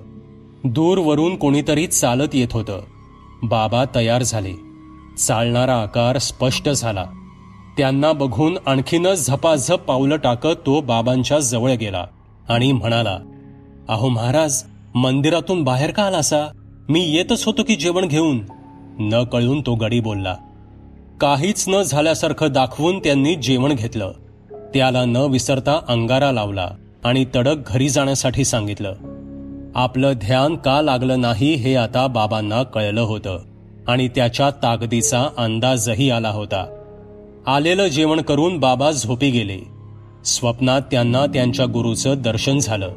दूरवरून कोणीतरी चालत येत होतं. बाबा तयार झाले. चालणारा आकार स्पष्ट झाला. त्यांना बघून आणखीनच झपाझप पावलं टाकत तो बाबांच्या जवळ गेला आणि म्हणाला, अहो महाराज, मंदिरातून बाहेर का आलासा? मी येतच होतो की जेवण घेऊन. न कळून तो गडी बोलला. काहीच न झाल्यासारखं दाखवून त्यांनी जेवण घेतलं. त्याला न विसरता अंगारा लावला आणि तडक घरी जाण्यासाठी सांगितलं. आपलं ध्यान का लागलं नाही हे आता बाबांना कळलं होतं आणि त्याच्या ताकदीचा अंदाजही आला होता. आलेलं जेवण करून बाबा झोपी गेले. स्वप्नात त्यांना त्यांच्या गुरुचं दर्शन झालं.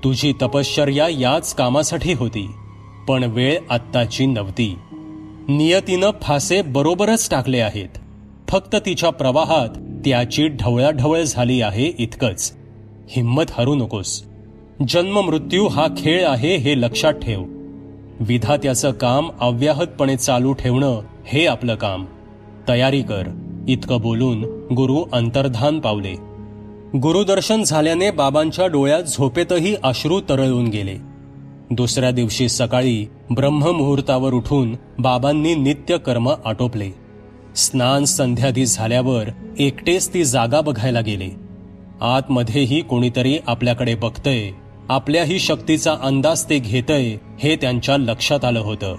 तुझी तपश्चर्या याच कामासाठी होती, पण वेळ आत्ताची नव्हती. नियतीनं फासे बरोबरच टाकले आहेत, फक्त तिच्या प्रवाहात त्याची ढवळाढवळ झाली आहे इतकंच. हिम्मत हरू नकोस. जन्म मृत्यू हा खेळ आहे हे लक्षात ठेव. विधात्याचं काम अव्याहतपणे चालू ठेवणं हे आपलं काम. तयारी कर. इतकं बोलून गुरु अंतर्धान पावले. गुरुदर्शन झाल्याने बाबांच्या डोळ्यात झोपेतही अश्रू तरळून गेले. दुसऱ्या दिवशी सकाळी ब्रह्ममुहूर्तावर उठून बाबांनी नित्यकर्म आटोपले. स्नान संध्यादी झाल्यावर एकटेच ती जागा बघायला गेले. आतमध्येही कोणीतरी आपल्याकडे बघतंय, आपल्याही शक्तीचा अंदाज ते घेतंय हे त्यांच्या लक्षात आलं होतं.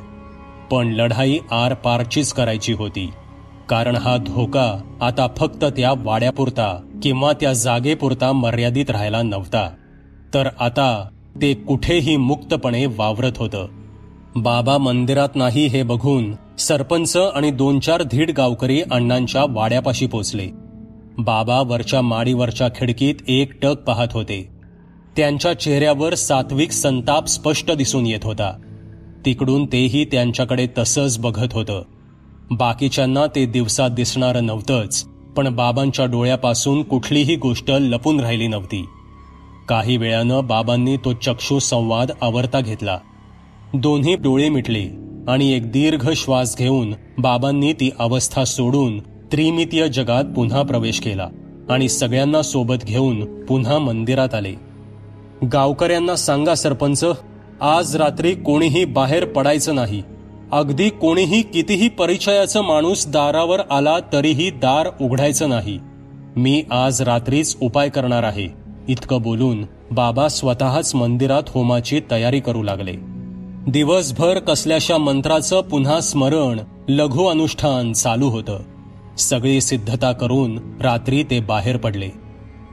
पण लढाई आरपारचीच करायची होती, कारण हा धोका आता फक्त त्या वाड्यापुरता किंवा त्या जागेपुरता मर्यादित राहिला नव्हता, तर आता ते कुठेही मुक्तपणे वावरत होतं. बाबा मंदिरात नाही हे बघून सरपंच आणि 2-4 धीड गावकरी अण्णांच्या वाड्यापाशी पोचले. बाबा वरच्या माडीवरच्या खिडकीत एकटक पाहत होते. त्यांच्या चेहऱ्यावर सात्विक संताप स्पष्ट दिसून येत होता. तिकडून तेही त्यांच्याकडे तसंच बघत होतं. बाकीच्यांना ते दिवसात दिसणारं नव्हतंच, पण बाबांच्या डोळ्यापासून कुठलीही गोष्ट लपून राहिली नव्हती. काही वेळानं बाबांनी तो चक्षु संवाद आवरता घेतला. दोन्ही डोळे मिटले आणि एक दीर्घ श्वास घेऊन बाबांनी ती अवस्था सोडून त्रिमितीय जगात पुन्हा प्रवेश केला आणि सगळ्यांना सोबत घेऊन पुन्हा मंदिरात आले. गावकऱ्यांना सांगा सरपंच, आज रात्री कोणीही बाहेर पडायचं नाही. अगदी कोणीही कितीही परिचयाचं माणूस दारावर आला तरीही दार उघडायचं नाही. मी आज रात्रीच उपाय करणार आहे. इतकं बोलून बाबा स्वतःच मंदिरात होमाची तयारी करू लागले. दिवसभर कसल्याशा मंत्राचं पुन्हा स्मरण, लघु अनुष्ठान चालू होतं. सगळी सिद्धता करून रात्री ते बाहेर पडले.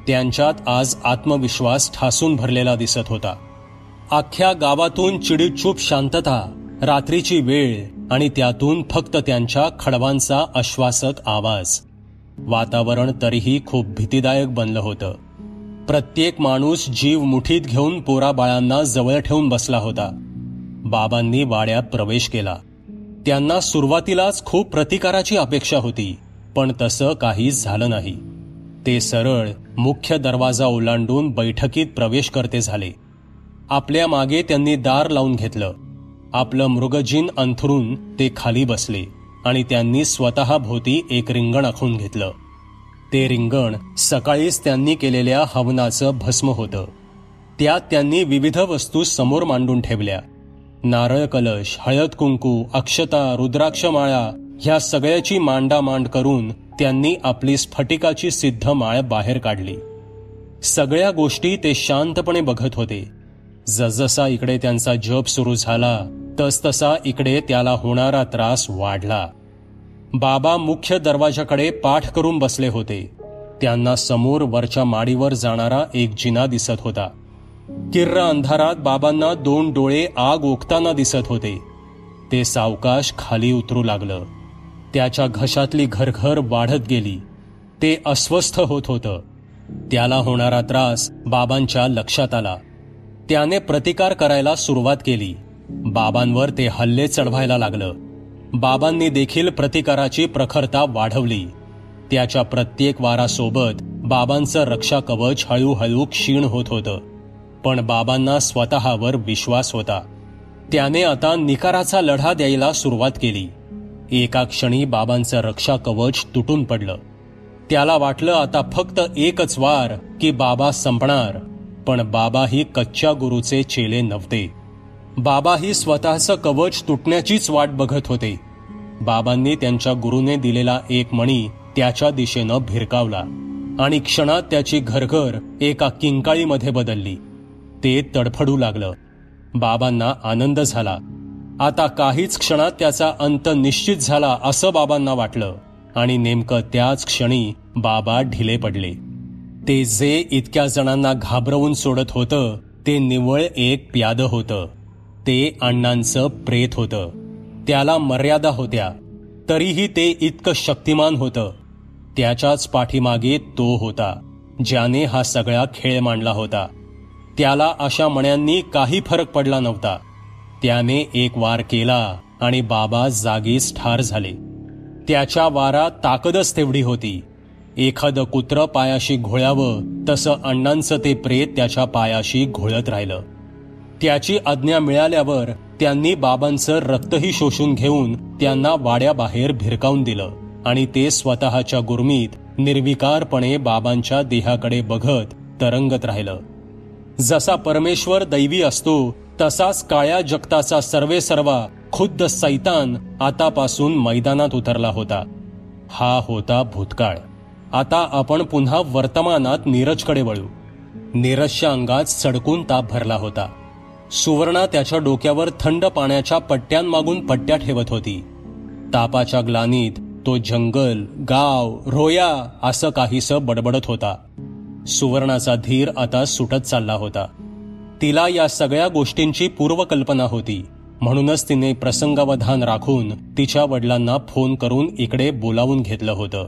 त्यांच्यात आज आत्मविश्वास ठासून भरलेला दिसत होता. अख्ख्या गावातून चिडीचूप शांतता, रात्रीची वेळ आणि त्यातून फक्त त्यांच्या खडवांचा आश्वासक आवाज. वातावरण तरीही खूप भीतीदायक बनलं होतं. प्रत्येक माणूस जीव मुठीत घेऊन पोराबाळांना जवळ ठेवून बसला होता. बाबांनी वाड्यात प्रवेश केला. त्यांना सुरुवातीलाच खूप प्रतिकाराची अपेक्षा होती, पण तसं काहीच झालं नाही. ते सरळ मुख्य दरवाजा ओलांडून बैठकीत प्रवेश करते झाले. आपल्या मागे त्यांनी दार लावून घेतलं. आपलं मृगजीन अंथरून ते खाली बसले आणि त्यांनी स्वतः भोवती एक रिंगण आखून घेतलं. ते रिंगण सकाळीच त्यांनी केलेल्या हवनाचं भस्म होतं. त्यात त्यांनी विविध वस्तू समोर मांडून ठेवल्या. नारळ कलश, हळद कुंकू, अक्षता, रुद्राक्षमाळा ह्या सगळ्याची मांडामांड करून त्यांनी आपली स्फटिकाची सिद्ध माळ बाहेर काढली. सगळ्या गोष्टी ते शांतपणे बघत होते. जसजसा इकडे त्यांचा जप सुरू झाला तसतसा इकडे त्याला होणारा त्रास वाढला. बाबा मुख्य दरवाजाकडे पाठ करून बसले होते. त्यांना समोर वरच्या माडीवर जाणारा एक जिना दिसत होता. किर्र अंधारात बाबांना 2 डोळे आग ओकताना दिसत होते. ते सावकाश खाली उतरू लागलं. त्याच्या घशातली घरघर वाढत गेली. ते अस्वस्थ होत होतं. त्याला होणारा त्रास बाबांच्या लक्षात आला. त्याने प्रतिकार करायला सुरुवात केली. बाबांवर ते हल्ले चढवायला लागलं. बाबांनी देखील प्रतिकाराची प्रखरता वाढवली. त्याच्या प्रत्येक वारासोबत बाबांचं रक्षा कवच हळूहळू क्षीण होत होतं. पण बाबांना स्वतःवर विश्वास होता. त्याने आता निकाराचा लढा द्यायला सुरुवात केली. एका क्षणी बाबांचं रक्षा कवच तुटून पडलं. त्याला वाटलं आता फक्त एकच वार की बाबा संपणार. पण बाबाही कच्च्या गुरुचे चेले नव्हते. बाबाही स्वतःचं कवच तुटण्याचीच वाट बघत होते. बाबांनी त्यांच्या गुरुने दिलेला एक मणी त्याच्या दिशेनं भिरकावला आणि क्षणात त्याची घरघर एका किंकाळीमध्ये बदलली. ते तडफडू लागलं. बाबांना आनंद झाला. आता काहीच क्षणात त्याचा अंत निश्चित झाला असं बाबांना वाटलं आणि नेमकं त्याच क्षणी बाबा ढिले पडले. ते जे इतक्या जणांना घाबरवून सोडत होतं ते निव्वळ एक प्यादं होतं. ते अण्णांचं प्रेत होतं. त्याला मर्यादा होत्या, तरीही ते इतकं शक्तिमान होतं. त्याच्याच पाठीमागे तो होता ज्याने हा सगळा खेळ मांडला होता. त्याला अशा मण्यांनी काही फरक पडला नव्हता. त्याने एक वार केला आणि बाबा जागीच ठार झाले. त्याच्या वारात ताकदच तेवढी होती. एखादं कुत्रं पायाशी घोळावं तसं अण्णांचं ते प्रेत त्याच्या पायाशी घोळत राहिलं. त्याची आज्ञा मिळाल्यावर त्यांनी बाबांचं रक्तही शोषून घेऊन त्यांना वाड्याबाहेर भिरकावून दिलं आणि ते स्वतःच्या गुरमीत निर्विकारपणे बाबांच्या देहाकडे बघत तरंगत राहिलं. जसा परमेश्वर दैवी असतो तसाच काळ्या जगताचा सर्वेसर्वा खुद्द सैतान आतापासून मैदानात उतरला होता. हा होता भूतकाळ. आता आपण पुन्हा वर्तमानात नीरजकडे वळू. नीरजच्या अंगात सडकून ताप भरला होता. सुवर्णा त्याच्या डोक्यावर थंड पाण्याच्या पट्ट्यांमागून पट्ट्या ठेवत होती. तापाच्या ग्लानीत तो जंगल, गाव, रोया असं काहीसं बडबडत होता. सुवर्णाचा धीर आता सुटत चालला होता. तिला या सगळ्या गोष्टींची पूर्वकल्पना होती. म्हणूनच तिने प्रसंगावधान राखून तिच्या वडिलांना फोन करून इकडे बोलावून घेतलं होतं.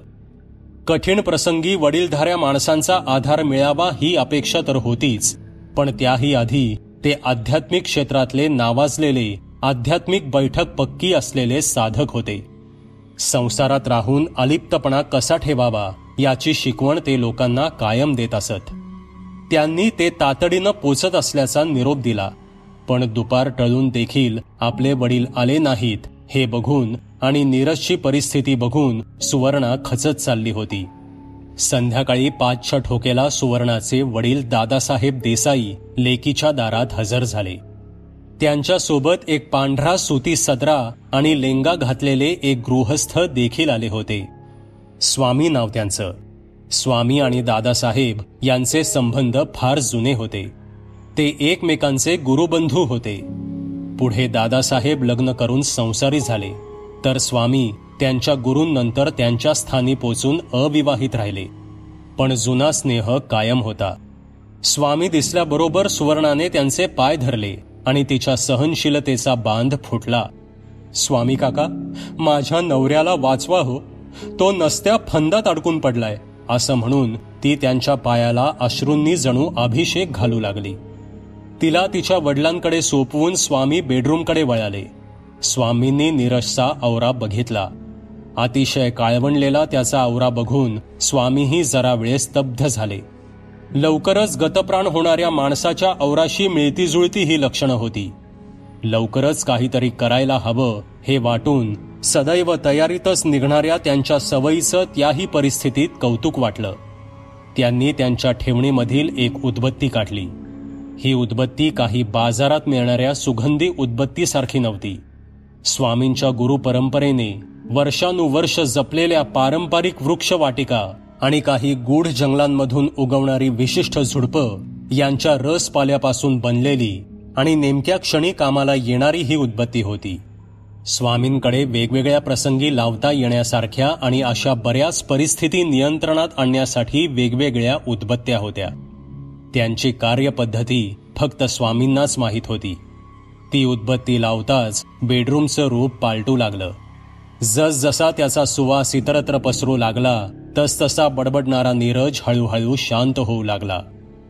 कठीण प्रसंगी वडीलधाऱ्या माणसांचा आधार मिळावा ही अपेक्षा तर होतीच, पण त्याही आधी ते आध्यात्मिक क्षेत्रातले नावाजलेले, आध्यात्मिक बैठक पक्की असलेले साधक होते. संसारात राहून अलिप्तपणा कसा ठेवावा याची शिकवण ते लोकांना कायम देत असत. त्यांनी ते तातडीनं पोचत असल्याचा निरोप दिला. पण दुपार टळून देखील आपले वडील आले नाहीत हे बघून आणि नीरजची परिस्थिती बघून सुवर्णा खचत चालली होती. संध्याकाळी 5च्या ठोकेला सुवर्णाचे वडील दादासाहेब देसाई लेकीच्या दारात हजर झाले. त्यांच्यासोबत एक पांढरा सुती सदरा आणि लेंगा घातलेले एक गृहस्थ देखील आले होते. स्वामी नाव त्यांचं. स्वामी आणि दादासाहेब यांचे संबंध फार जुने होते. ते एकमेकांचे गुरुबंधू होते. पुढे दादासाहेब लग्न करून संसारी झाले, तर स्वामी त्यांच्या गुरूंनंतर त्यांच्या स्थानी पोचून अविवाहित राहिले. पण जुना स्नेह कायम होता. स्वामी दिसल्याबरोबर सुवर्णाने त्यांचे पाय धरले आणि तिच्या सहनशीलतेचा बांध फुटला. स्वामी काका, माझ्या नवऱ्याला वाचवा हो, तो नसत्या फंदात अडकून पडलाय, असं म्हणून ती त्यांच्या पायाला अश्रूंनी जणू अभिषेक घालू लागली. तिला तिच्या वडिलांकडे सोपवून स्वामी बेडरूमकडे वळाले. स्वामींनी नीरजचा औरा बघितला. अतिशय काळवणलेला त्याचा औरा बघून स्वामीही जरा वेळ स्तब्ध झाले. लवकरच गतप्राण होणाऱ्या माणसाच्या औराशी मिळतीजुळती ही लक्षणं होती. लवकरच काहीतरी करायला हवं हे वाटून सदैव तयारीतच निघणाऱ्या त्यांच्या सवयीचं त्याही परिस्थितीत कौतुक वाटलं. त्यांनी त्यांच्या ठेवणीमधील एक उदबत्ती काढली. ही उदबत्ती काही बाजारात मिळणाऱ्या सुगंधी उदबत्तीसारखी नव्हती. स्वामींच्या गुरुपरंपरेने वर्षानुवर्ष जपलेल्या पारंपरिक वृक्षवाटिका आणि काही गूढ जंगलांमधून उगवणारी विशिष्ट झुडपं यांच्या रस पाल्यापासून बनलेली आणि नेमक्या क्षणी कामाला येणारी ही उदबत्ती होती. स्वामींकडे वेगवेगळ्या प्रसंगी लावता येण्यासारख्या आणि अशा बऱ्याच परिस्थिती नियंत्रणात आणण्यासाठी वेगवेगळ्या उदबत्त्या होत्या. त्यांची कार्यपद्धती फक्त स्वामींनाच माहीत होती. ती उदबत्ती लावताच बेडरूमचं रूप पालटू लागलं. जसजसा त्याचा सुवास इतरत्र पसरू लागला तसतसा बडबडणारा नीरज हळूहळू शांत होऊ लागला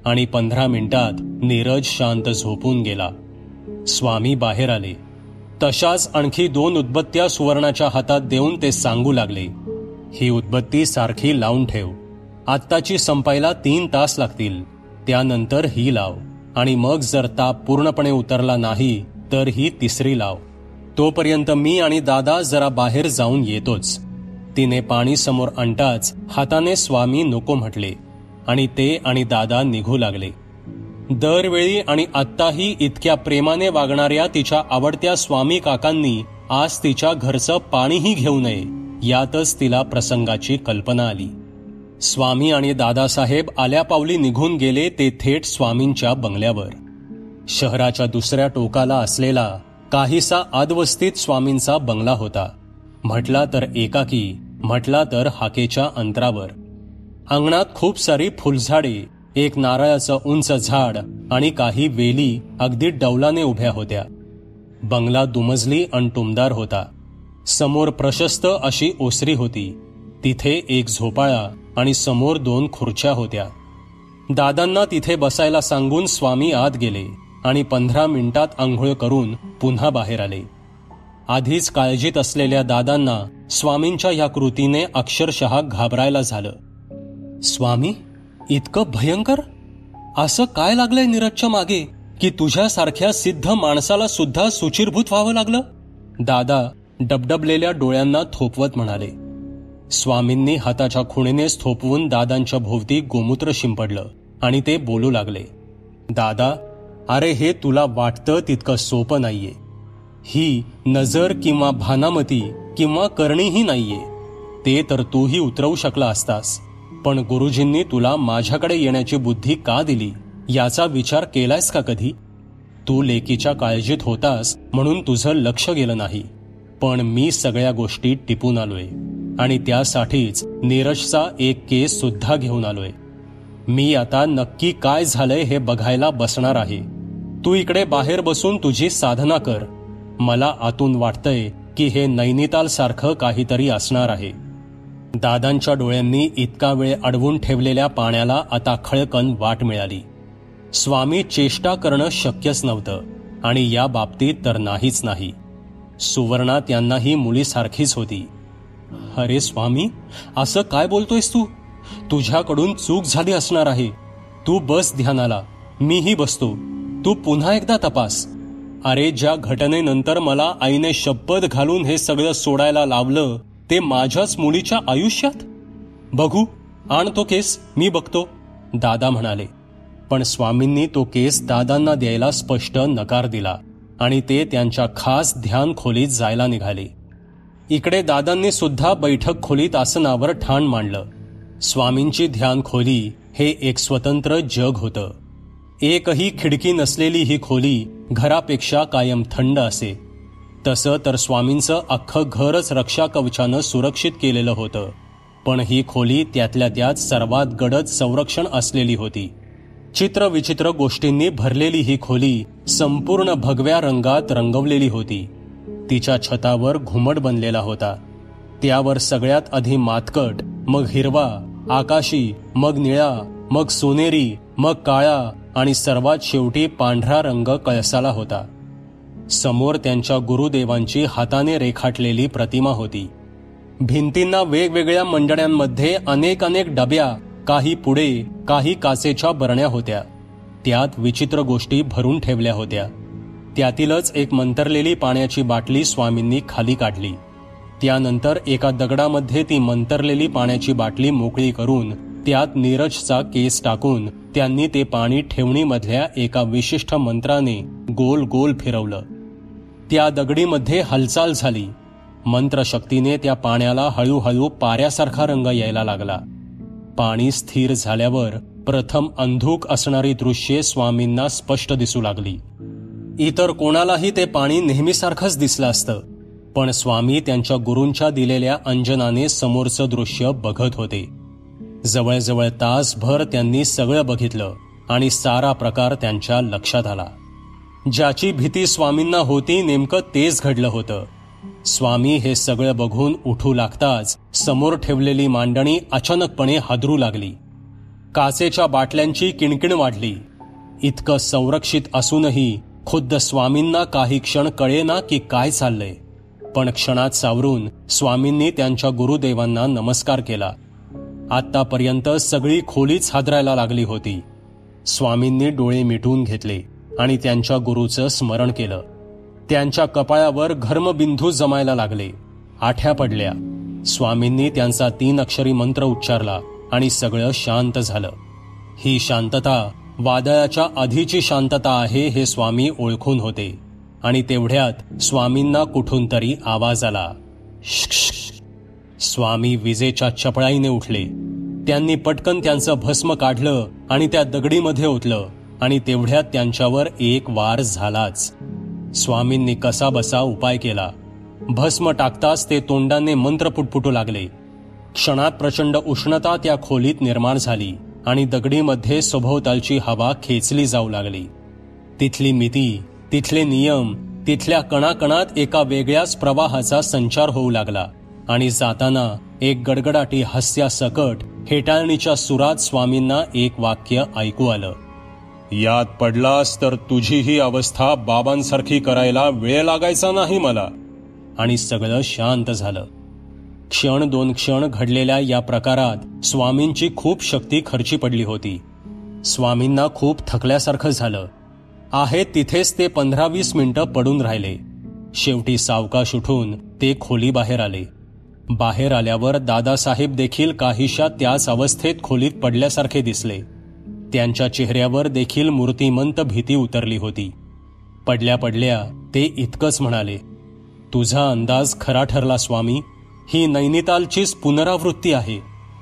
आणि 15 मिनिटात नीरज शांत झोपून गेला. स्वामी बाहेर आले. तशाच आणखी 2 उदबत्त्या सुवर्णाच्या हातात देऊन ते सांगू लागले, ही उदबत्ती सारखी लावून ठेव. आत्ताची संपायला 3 तास लागतील. त्यानंतर ही लाव आणि मग जर ताप पूर्णपणे उतरला नाही तर ही 3री लाव. तोपर्यंत मी आणि दादा जरा बाहेर जाऊन येतोच. तिने पाणी समोर आणताच हाताने स्वामी नको म्हटले आणि ते आणि दादा निघू लागले. दरवेळी आणि आत्ताही इतक्या प्रेमाने वागणाऱ्या तिच्या आवडत्या स्वामी काकांनी आज तिच्या घरचं पाणीही घेऊ नये यातच तिला प्रसंगाची कल्पना आली. स्वामी आणि दादासाहेब आल्यापावली निघून गेले ते थेट स्वामींच्या बंगल्यावर. शहराच्या दुसऱ्या टोकाला असलेला काहीसा आदवस्तीत स्वामींचा बंगला होता. म्हटला तर एकाकी, म्हटला तर हाकेच्या अंतरावर. अंगणात खूप सारी फुलझाडे, एक नारळाचं उंच झाड आणि काही वेली अगदी डौलाने उभ्या होत्या. बंगला दुमजली आणि टुमदार होता. समोर प्रशस्त अशी ओसरी होती. तिथे एक झोपाळा आणि समोर 2 खुर्च्या होत्या. दादांना तिथे बसायला सांगून स्वामी आत गेले आणि 15 मिनिटात आंघोळ करून पुन्हा बाहेर आले. आधीच काळजीत असलेल्या दादांना स्वामींच्या या कृतीने अक्षरशः घाबरायला झालं. स्वामी, इतकं भयंकर? असं काय लागलंय नीरजच्या मागे की तुझ्यासारख्या सिद्ध माणसाला सुद्धा सुचिरभूत व्हावं लागलं? दादा डबडबलेल्या डोळ्यांना थोपवत म्हणाले. स्वामींनी हाताच्या खुणेनेच थोपवून दादांच्या भोवती गोमूत्र शिंपडलं आणि ते बोलू लागले. दादा, अरे हे तुला वाटतं तितकं सोपं नाहीये. ही नजर किंवा भानामती किंवा करणीही नाहीये. ते तर तूही उतरवू शकला असतास. पण गुरुजींनी तुला माझ्याकडे येण्याची बुद्धी का दिली याचा विचार केलायस का कधी? तू लेकीच्या काळजीत होतास म्हणून तुझं लक्ष गेलं नाही. पण मी सगळ्या गोष्टी टिपून आलोय आणि त्यासाठीच नीरजचा एक केस सुद्धा घेऊन आलोय. मी आता नक्की काय झालंय हे बघायला बसणार आहे. तू इकडे बाहेर बसून तुझी साधना कर. मला आतून वाटतंय की हे नैनिताल सारखं काहीतरी असणार आहे. दादांच्या डोळ्यांनी इतका वेळ अडवून ठेवलेल्या पाण्याला आता खळकन वाट मिळाली. स्वामी चेष्टा करणं शक्यच नव्हतं आणि या बाबतीत तर नाहीच नाही. सुवर्णा त्यांनाही मुलीसारखीच होती. अरे स्वामी, असं काय बोलतोयस तू? तुझ्याकडून चूक झाली असणार आहे. तू बस ध्यानाला, मीही बसतो. तू पुन्हा एकदा तपास. अरे ज्या घटनेनंतर मला आईने शपथ घालून हे सगळं सोडायला लावलं ते माझ्याच मुलीच्या आयुष्यात? बघू, आण तो केस, मी बघतो, दादा म्हणाले. पण स्वामींनी तो केस दादांना द्यायला स्पष्ट नकार दिला आणि ते त्यांच्या खास ध्यान खोलीत जायला निघाले. इकडे दादांनी सुद्धा बैठक खोलीत आसनावर ठाण मांडलं. स्वामींची ध्यान खोली हे एक स्वतंत्र जग होतं. एकही खिडकी नसलेली ही खोली घरापेक्षा कायम थंड असे. तसं तर स्वामींचं अख्खं घरच रक्षा कवचानं सुरक्षित केलेलं होतं. पण ही खोली त्यातल्या त्यात सर्वात गडद संरक्षण असलेली होती. चित्रविचित्र गोष्टींनी भरलेली ही खोली संपूर्ण भगव्या रंगात रंगवलेली होती. तिच्या छतावर घुमट बनलेला होता. त्यावर सगळ्यात आधी मातकट, मग हिरवा, आकाशी, मग निळा, मग सोनेरी, मग काळा आणि सर्वात शेवटी पांढरा रंग कळसाला होता. समोर त्यांच्या गुरुदेवांची हाताने रेखाटलेली प्रतिमा होती. भिंतींना वेगवेगळ्या मंडळांमध्ये अनेक डब्या, काही पुडे, काही काचेच्या बरण्या होत्या. त्यात विचित्र गोष्टी भरून ठेवल्या होत्या. त्यातीलच एक मंतरलेली पाण्याची बाटली स्वामींनी खाली काढली. त्यानंतर एका दगडामध्ये ती मंतरलेली पाण्याची बाटली मोकळी करून त्यात नीरजचा केस टाकून त्यांनी ते पाणी ठेवणीमधल्या एका विशिष्ट मंत्राने गोल गोल फिरवलं. त्या दगडीमध्ये हालचाल झाली. मंत्रशक्तीने त्या पाण्याला हळूहळू पाऱ्यासारखा रंग यायला लागला. पाणी स्थिर झाल्यावर प्रथम अंधुक असणारी दृश्ये स्वामींना स्पष्ट दिसू लागली. इतर कोणालाही ते पाणी नेहमीसारखंच दिसलं असतं, पण स्वामी त्यांच्या गुरूंच्या दिलेल्या अंजनाने समोरचं दृश्य बघत होते. जवळजवळ तासभर त्यांनी सगळं बघितलं आणि सारा प्रकार त्यांच्या लक्षात आला. ज्याची भीती स्वामींना होती नेमकं तेच घडलं होतं. स्वामी हे सगळं बघून उठू लागताच समोर ठेवलेली मांडणी अचानकपणे हादरू लागली. काचेच्या बाटल्यांची किणकिण वाढली. इतकं संरक्षित असूनही खुद्द स्वामींना काही क्षण कळेना की काय चाललंय. पण क्षणात सावरून स्वामींनी त्यांच्या गुरुदेवांना नमस्कार केला. आतापर्यंत सगळी खोलीच हादरायला लागली होती. स्वामींनी डोळे मिटून घेतले आणि त्यांच्या गुरुचं स्मरण केलं. त्यांच्या कपाळावर घर्मबिंदू जमायला लागले. आठ्या पडल्या. स्वामींनी त्यांचा 3 अक्षरी मंत्र उच्चारला आणि सगळं शांत झालं. ही शांतता वादळाच्या आधीची शांतता आहे हे स्वामी ओळखून होते आणि तेवढ्यात स्वामींना कुठून तरी आवाज आला. स्वामी विजेच्या चपळाईने उठले. त्यांनी पटकन त्यांचं भस्म काढलं आणि त्या दगडीमध्ये ओतलं आणि तेवढ्यात त्यांच्यावर एक वार झालाच. स्वामींनी कसा बसा उपाय केला. भस्म टाकताच ते तोंडाने मंत्र पुटपुटू लागले. क्षणात प्रचंड उष्णता त्या खोलीत निर्माण झाली आणि दगडीमध्ये सभोवतालची हवा खेचली जाऊ लागली. तिथली मिती, तिथले नियम, तिथल्या कणाकणात एका वेगळ्याच प्रवाहाचा संचार होऊ लागला आणि जाताना एक गडगडाटी हास्यासकट हेटाळणीच्या सुरात स्वामींना एक वाक्य ऐकू आलं. यात पडलास तर तुझी ही अवस्था बाबांसारखी करायला वेळ लागायचा नाही मला. आणि सगळं शांत झालं. क्षण दोन क्षण घडलेल्या या प्रकारात स्वामींची खूप शक्ती खर्ची पडली होती. स्वामींना खूप थकल्यासारखं झालं. आहे तिथेच ते 15-20 मिनिटं पडून राहिले. शेवटी सावकाश उठून ते खोलीबाहेर आले. बाहेर आल्यावर दादासाहेब देखील काहीशा त्याच अवस्थेत खोलीत पडल्यासारखे दिसले. त्यांच्या चेहऱ्यावर देखील मूर्तिमंत भीती उतरली होती. पडल्या पडल्या ते इतकंच म्हणाले, तुझा अंदाज खरा ठरला स्वामी, ही नैनितालचीच पुनरावृत्ती आहे.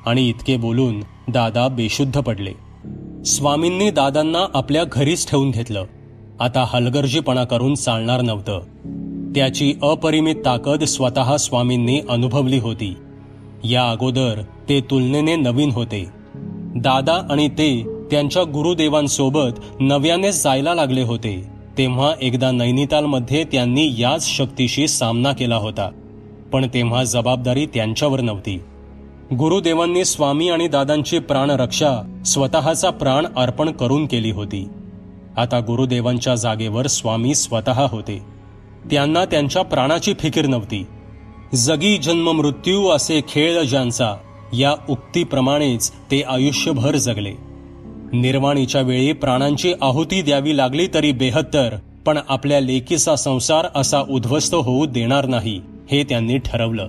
आणि इतके बोलून दादा बेशुद्ध पडले. स्वामींनी दादांना आपल्या घरीच ठेवून घेतलं. आता हलगर्जीपणा करून चालणार नव्हतं. त्याची अपरिमित ताकद स्वतः स्वामींनी अनुभवली होती. या अगोदर ते तुलनेने नवीन होते. दादा आणि ते त्यांच्या गुरुदेवांसोबत नव्यानेच जायला लागले होते. तेव्हा एकदा नैनितालमध्ये त्यांनी याच शक्तीशी सामना केला होता. पण तेव्हा जबाबदारी त्यांच्यावर नव्हती. गुरुदेवांनी स्वामी आणि दादांची प्राणरक्षा स्वतःचा प्राण अर्पण करून केली होती. आता गुरुदेवांच्या जागेवर स्वामी स्वतः होते. त्यांना त्यांच्या प्राणाची फिकीर नव्हती. जगी जन्म मृत्यू असे खेळ ज्यांचा, या उक्तीप्रमाणेच ते आयुष्यभर जगले. निर्वाणीच्या वेळी प्राणांची आहुती द्यावी लागली तरी बेहत्तर, पण आपल्या लेकीचा संसार असा उद्ध्वस्त होऊ देणार नाही हे त्यांनी ठरवलं.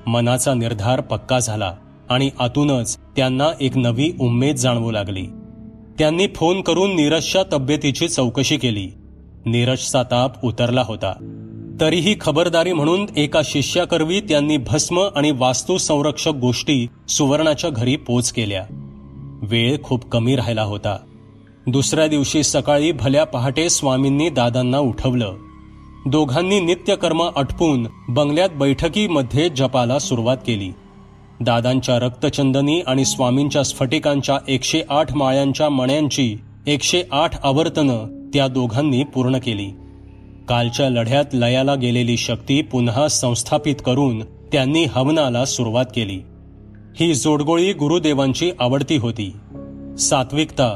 मनाचा निर्धार पक्का झाला आणि आतूनच त्यांना एक नवी उमेद जाणवू लागली. त्यांनी फोन करून नीरजच्या तब्येतीची चौकशी केली. नीरजचा ताप उतरला होता. तरीही खबरदारी म्हणून एका शिष्याकरवी त्यांनी भस्म आणि वास्तू संरक्षक गोष्टी सुवर्णाच्या घरी पोच केल्या. वेळ खूप कमी राहिला होता. दुसऱ्या दिवशी सकाळी भल्या पहाटे स्वामींनी दादांना उठवलं. दोघांनी नित्यकर्म आटपून बंगल्यात बैठकीमध्ये जपाला सुरुवात केली. दादांच्या रक्तचंदनी आणि स्वामींच्या स्फटिकांच्या 108 माळ्यांच्या मण्यांची 108 आवर्तनं त्या दोघांनी पूर्ण केली. कालच्या लढ्यात लयाला गेलेली शक्ती पुन्हा संस्थापित करून त्यांनी हवनाला सुरुवात केली. ही जोडगोळी गुरुदेवांची आवडती होती. सात्विकता,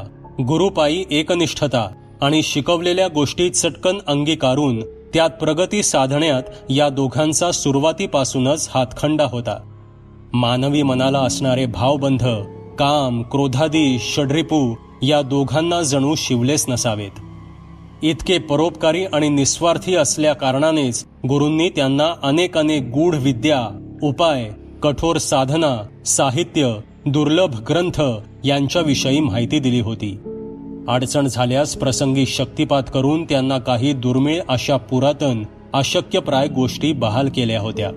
गुरुपायी एकनिष्ठता आणि शिकवलेल्या गोष्टी चटकन अंगीकारून त्यात प्रगती साधण्यात या दोघांचा सुरुवातीपासूनच हातखंडा होता. मानवी मनाला असणारे भावबंध, काम, क्रोधादी, षड्रिपू या दोघांना जणू शिवलेच नसावेत. इतके परोपकारी आणि निस्वार्थी असल्या कारणानेच गुरूंनी त्यांना अनेक गूढ विद्या, उपाय, कठोर साधना, साहित्य, दुर्लभ ग्रंथ यांच्याविषयी माहिती दिली होती. अडचण झाल्यास प्रसंगी शक्तिपात करून त्यांना काही दुर्मिळ अशा पुरातन अशक्यप्राय गोष्टी बहाल केल्या होत्या.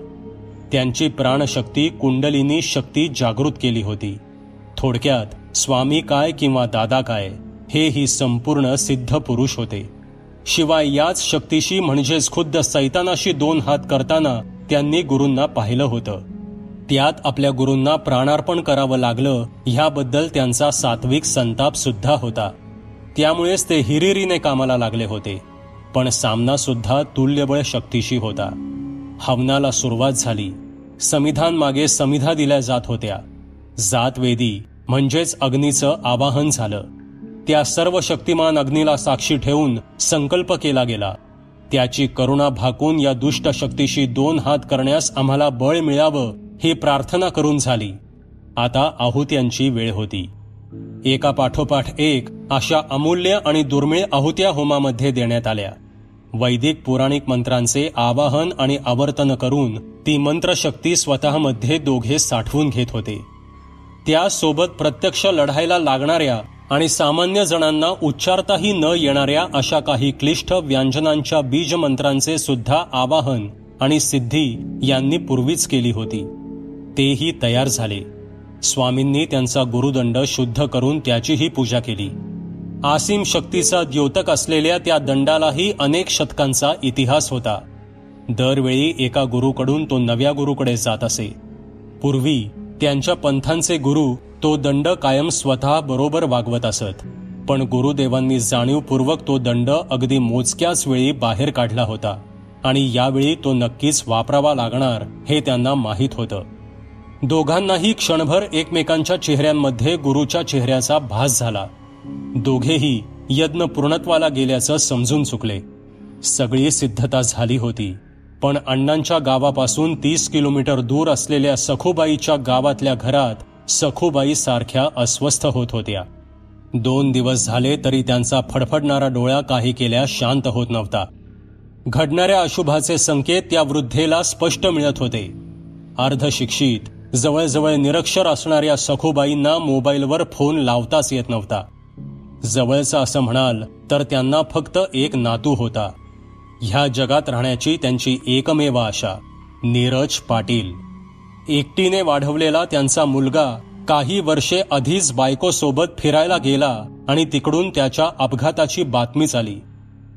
त्यांची प्राणशक्ती कुंडलिनी शक्ती जागृत केली होती. थोडक्यात स्वामी काय किंवा दादा काय हे ही संपूर्ण सिद्ध पुरुष होते. शिवाय याच शक्तीशी म्हणजेच खुद्द सैतानाशी 2 हात करताना त्यांनी गुरूंना पाहिलं होतं. त्यात आपल्या गुरूंना प्राणार्पण करावं लागलं ह्याबद्दल त्यांचा सात्विक संताप सुद्धा होता. त्यामुळेच ते हिरिरीने कामाला लागले होते. पण सामना सुद्धा तुल्यबळ शक्तीशी होता. हवनाला सुरुवात झाली. समिधान मागे समिधा दिल्या जात होत्या. जातवेदी म्हणजेच अग्नीचं आवाहन झालं. त्या सर्व शक्तिमान अग्नीला साक्षी ठेवून संकल्प केला गेला. त्याची करुणा भाकून या दुष्ट शक्तीशी 2 हात करण्यास आम्हाला बळ मिळावं ही प्रार्थना करून झाली. आता आहुत्यांची वेळ होती. एका पाठोपाठ एक अशा अमूल्य आणि दुर्मिळ आहुत्या होमामध्ये देण्यात आल्या. वैदिक पौराणिक मंत्रांचे आवाहन आणि आवर्तन करून ती मंत्रशक्ती स्वतःमध्ये दोघे साठवून घेत होते. त्यासोबत प्रत्यक्ष लढायला लागणाऱ्या आणि सामान्य जणांना उच्चारताही न येणाऱ्या अशा काही क्लिष्ट व्यांजनांच्या बीजमंत्रांचे सुद्धा आवाहन आणि सिद्धी यांनी पूर्वीच केली होती. तेही तयार झाले. स्वामींनी त्यांचा गुरुदंड शुद्ध करून त्याचीही पूजा केली. आसीम शक्तीचा द्योतक असलेल्या त्या दंडालाही अनेक शतकांचा इतिहास होता. दरवेळी एका गुरुकडून तो नव्या गुरुकडे जात असे. पूर्वी त्यांच्या पंथांचे गुरु तो दंड कायम स्वतः बरोबर वागवत असत, पण गुरुदेवांनी जाणीवपूर्वक तो दंड अगदी मोजक्याच वेळी बाहेर काढला होता आणि यावेळी तो नक्कीच वापरावा लागणार हे त्यांना माहीत होतं. दोघांनाही क्षणभर एकमेकांच्या चेहऱ्यांमध्ये गुरुच्या चेहऱ्याचा भास झाला. दोघेही यज्ञ पूर्णत्वाला गेल्याचं समजून चुकले. सगळी सिद्धता झाली होती, पण अण्णांच्या गावापासून 30 किलोमीटर दूर असलेल्या सखूबाईच्या गावातल्या घरात सखूबाई सारख्या अस्वस्थ होत होत्या. 2 दिवस झाले तरी त्यांचा फडफडणारा डोळा काही केल्या शांत होत नव्हता. घडणाऱ्या अशुभाचे संकेत त्या वृद्धेला स्पष्ट मिळत होते. अर्धशिक्षित, जवळजवळ निरक्षर असणाऱ्या सखूबाईंना मोबाईलवर फोन लावताच येत नव्हता. जवळचा असं म्हणाल तर त्यांना फक्त एक नातू होता. ह्या जगात राहण्याची त्यांची एकमेव आशा, नीरज पाटील. एकटीने वाढवलेला त्यांचा मुलगा काही वर्षे आधीच बायकोसोबत फिरायला गेला आणि तिकडून त्याच्या अपघाताची बातमीच आली.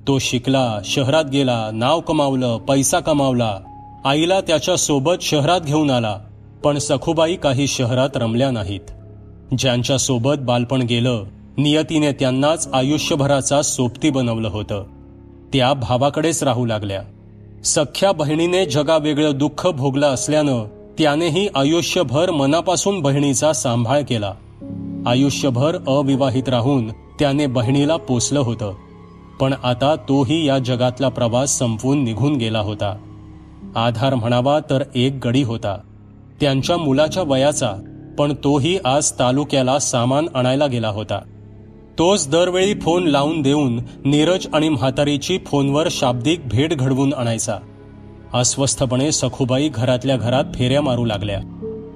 तो शिकला, शहरात गेला, नाव कमावलं, पैसा कमावला, आईला त्याच्या सोबत शहरात घेऊन आला. पण सखूबाई काही शहरात रमल्या नाहीत. ज्यांच्या सोबत बालपण गेलं, नियतीने त्यांनाच आयुष्यभराचा सोबती बनवलं होतं, त्या भावाकडेच राहू लागल्या. सख्या बहिणीने जगावेगळं दुःख भोगलं असल्यानं त्यानेही आयुष्यभर मनापासून बहिणीचा सांभाळ केला. आयुष्यभर अविवाहित राहून त्याने बहिणीला पोसलं होतं, पण आता तोही या जगातला प्रवास संपवून निघून गेला होता. आधार म्हणावा तर एक गडी होता, त्यांच्या मुलाच्या वयाचा, पण तोही आज तालुक्याला सामान आणायला गेला होता. तोच दरवेळी फोन लावून देऊन नीरज आणि म्हातारीची फोनवर शाब्दिक भेट घडवून आणायचा. अस्वस्थपणे सखूबाई घरातल्या घरात फेऱ्या मारू लागल्या.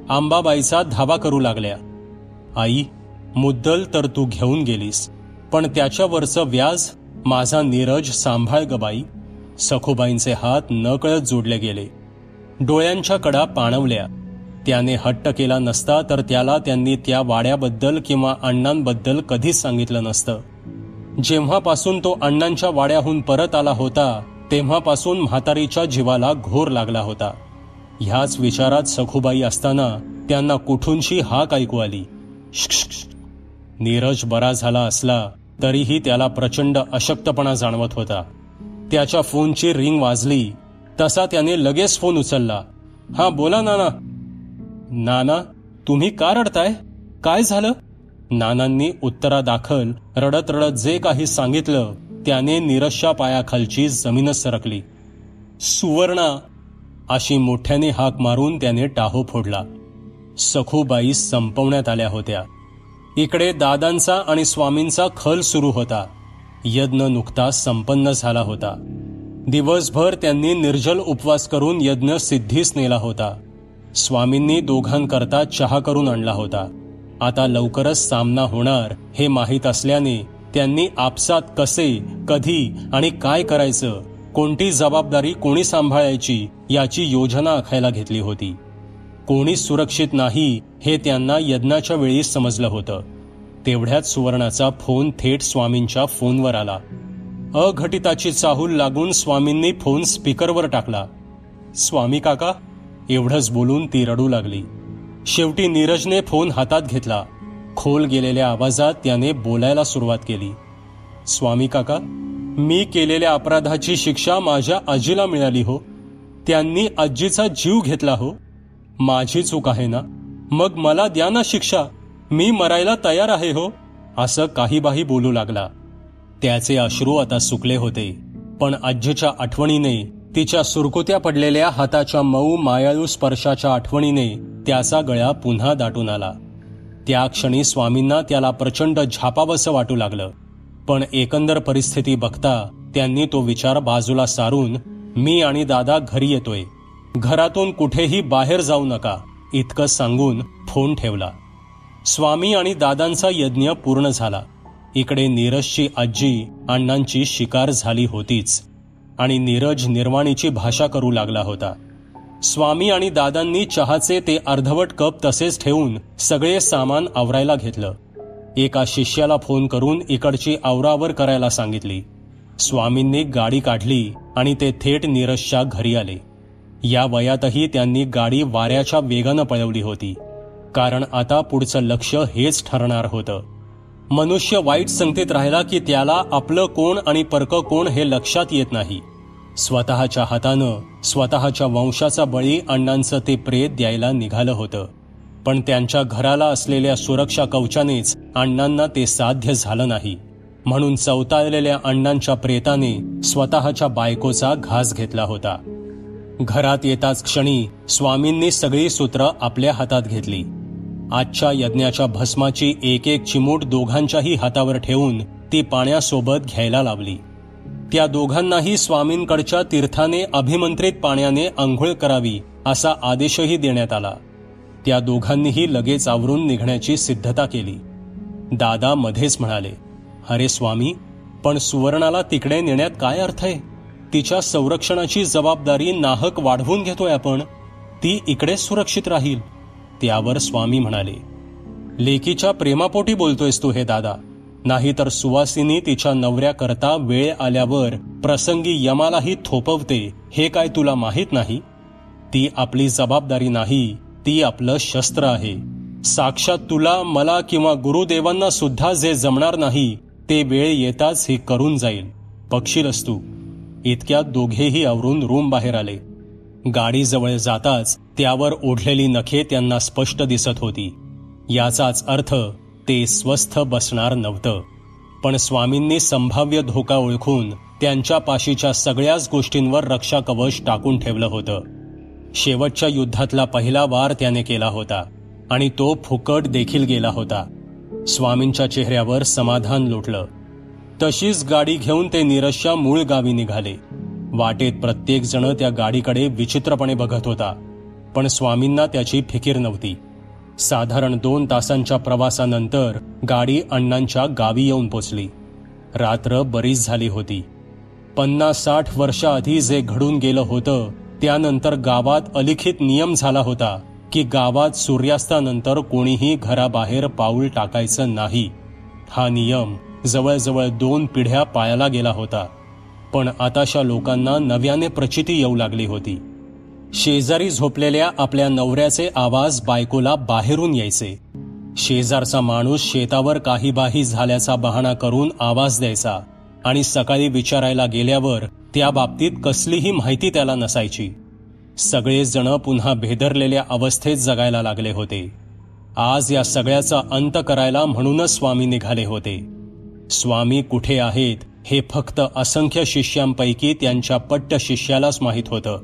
आंबाबाईचा धावा करू लागल्या. आई, मुद्दल तर तू घेऊन गेलीस, पण त्याच्यावरचं व्याज माझा नीरज सांभाळ ग बाई. सखूबाईंचे हात नकळत जोडले गेले. डोळ्यांच्या कडा पाणवल्या. त्याने हट्ट केला नसता तर त्याला त्यांनी त्या वाड्याबद्दल किंवा अण्णांबद्दल कधीच सांगितलं नसतं. जेव्हापासून तो अण्णांच्या वाड्याहून परत आला होता तेव्हापासून म्हातारीच्या जीवाला घोर लागला होता. ह्याच विचारात सखूबाई असताना त्यांना कुठूनशी हाक ऐकू आली. नीरज बरा झाला असला तरीही त्याला प्रचंड अशक्तपणा जाणवत होता. त्याच्या फोनची रिंग वाजली तसा त्याने लगेच फोन उचलला. हा, बोला नाना. नाना, तुम्ही का रडताय? काय झालं? नानांनी उत्तरादाखल रडत रडत जे काही सांगितलं त्याने नीरजच्या पायाखालची जमीनच सरकली. सुवर्णा, अशी मोठ्याने हाक मारून त्याने टाहो फोडला. सखूबाई संपवण्यात आल्या होत्या. इकडे दादांचा आणि स्वामींचा खल सुरू होता. यज्ञ नुकताच संपन्न झाला होता. दिवसभर त्यांनी निर्जल उपवास करून यज्ञ सिद्धीस नेला होता. स्वामींनी दोघांकरता चहा करून आणला होता. आता लवकरच सामना होणार हे माहीत असल्याने त्यांनी आपसात कसे, कधी आणि काय करायचं, कोणती जबाबदारी कोणी सांभाळायची याची योजना आखायला घेतली होती. कोणी सुरक्षित नाही हे त्यांना यज्ञाच्या वेळी समजलं होतं. तेवढ्यात सुवर्णाचा फोन थेट स्वामींच्या फोनवर आला. अघटिताची चाहूल लागून स्वामींनी फोन स्पीकरवर टाकला. स्वामी काका, एवढंच बोलून ती रडू लागली. शेवटी नीरजने फोन हातात घेतला. खोल गेलेल्या आवाजात त्याने बोलायला सुरुवात केली. स्वामी काका, मी केलेल्या अपराधाची शिक्षा माझ्या आजीला मिळाली हो. त्यांनी आजीचा जीव घेतला हो. माझी चूक आहे ना, मग मला द्या ना शिक्षा. मी मरायला तयार आहे हो. असं काहीबाही बोलू लागला. त्याचे अश्रू आता सुकले होते, पण आजीच्या आठवणीने, तिच्या सुरकुत्या पडलेल्या हाताच्या मऊ मायाळू स्पर्शाच्या आठवणीने त्याचा गळा पुन्हा दाटून आला. त्या क्षणी स्वामींना त्याला प्रचंड झापावसं वाटू लागलं, पण एकंदर परिस्थिती बघता त्यांनी तो विचार बाजूला सारून मी आणि दादा घरी येतोय, घरातून कुठेही बाहेर जाऊ नका, इतकं सांगून फोन ठेवला. स्वामी आणि दादांचा यज्ञ पूर्ण झाला. इकडे नीरजची आजी अण्णांची शिकार झाली होतीच आणि नीरज निर्वाणीची भाषा करू लागला होता. स्वामी आणि दादांनी चहाचे ते अर्धवट कप तसेच ठेवून सगळे सामान आवरायला घेतलं. एका शिष्याला फोन करून इकडची आवरावर करायला सांगितली. स्वामींनी गाडी काढली आणि ते थेट नीरजच्या घरी आले. या वयातही त्यांनी गाडी वाऱ्याच्या वेगानं पळवली होती. कारण आता पुढचं लक्ष हेच ठरणार होतं. मनुष्य वाईट संगतीत राहिला की त्याला आपलं कोण आणि परकं कोण हे लक्षात येत नाही. स्वतःच्या हातानं स्वतःच्या वंशाचा बळी अण्णांचं ते प्रेत द्यायला निघालं होतं. पण त्यांच्या घराला असलेल्या सुरक्षा कवचानेच अण्णांना ते साध्य झालं नाही. म्हणून चवताळलेल्या अण्णांच्या प्रेताने स्वतःच्या बायकोचा घास घेतला होता. घरात येताच क्षणी स्वामींनी सगळी सूत्र आपल्या हातात घेतली. आजच्या यज्ञाच्या भस्माची एक एक चिमूट दोघांच्याही हातावर ठेवून ती पाण्यासोबत घ्यायला लावली. त्या दोघांनाही स्वामींकडच्या तीर्थाने अभिमंत्रित पाण्याने आंघोळ करावी असा आदेशही देण्यात आला. त्या दोघांनीही लगेच आवरून निघण्याची सिद्धता केली. दादा मध्येच म्हणाले, अरे स्वामी, पण सुवर्णाला तिकडे नेण्यात काय अर्थ आहे? तिच्या संरक्षणाची जबाबदारी नाहक वाढवून घेतोय आपण. ती इकडेच सुरक्षित राहील. त्यावर स्वामी म्हणाले, लेकीच्या प्रेमापोटी बोलतोयस तू हे दादा. नाहीतर सुवासिनी तिच्या नवऱ्याकरता वेळ आल्यावर प्रसंगी यमालाही थोपवते हे काय तुला माहीत नाही? ती आपली जबाबदारी नाही, ती आपलं शस्त्र आहे. साक्षात तुला, मला किंवा गुरुदेवांना सुद्धा जे जमणार नाही ते वेळ येताच हे करून जाईल. बघशीलच तू. इतक्यात दोघेही आवरून रूम बाहेर आले. गाडीजवळ जाताच त्यावर ओढलेली नखे त्यांना स्पष्ट दिसत होती. याचाच अर्थ ते स्वस्थ बसणार नव्हतं. पण स्वामींनी संभाव्य धोका ओळखून त्यांच्या पाशीच्या सगळ्याच गोष्टींवर रक्षा कवच टाकून ठेवलं होतं. शेवटच्या युद्धातला पहिला वार त्याने केला होता आणि तो फुकट देखील गेला होता. स्वामींच्या चेहऱ्यावर समाधान लोटलं. तशीच गाडी घेऊन ते नीरजच्या मूळ गावी निघाले. वाटेत प्रत्येक जण त्या गाडीकडे विचित्रपणे बघत होता, पण स्वामींना त्याची फिकीर नव्हती. साधारण 2 तासांच्या प्रवासानंतर गाडी अण्णांच्या गावी येऊन पोचली. रात्र बरीच झाली होती. 50-60 वर्षाआधी जे घडून गेलं होतं त्यानंतर गावात अलिखित नियम झाला होता की गावात सूर्यास्तानंतर कोणीही घराबाहेर पाऊल टाकायचं नाही. हा नियम जवळजवळ 2 पिढ्या पाळला गेला होता. पण आताशा लोकांना नव्याने प्रचिती येऊ लागली होती. शेजारी झोपलेल्या आपल्या नवऱ्याचे आवाज बायकोला बाहेरून यायचे. शेजारचा माणूस शेतावर काहीबाही झाल्याचा बहाणा करून आवाज द्यायचा आणि सकाळी विचारायला गेल्यावर त्या बाबतीत कसलीही माहिती त्याला नसायची. सगळेच जण पुन्हा भेदरलेल्या अवस्थेत जगायला लागले होते. आज या सगळ्याचा अंत करायला म्हणूनच स्वामी निघाले होते. स्वामी कुठे आहेत हे फक्त असंख्य शिष्यांपैकी त्यांच्या पट्ट शिष्यालाच माहीत होतं.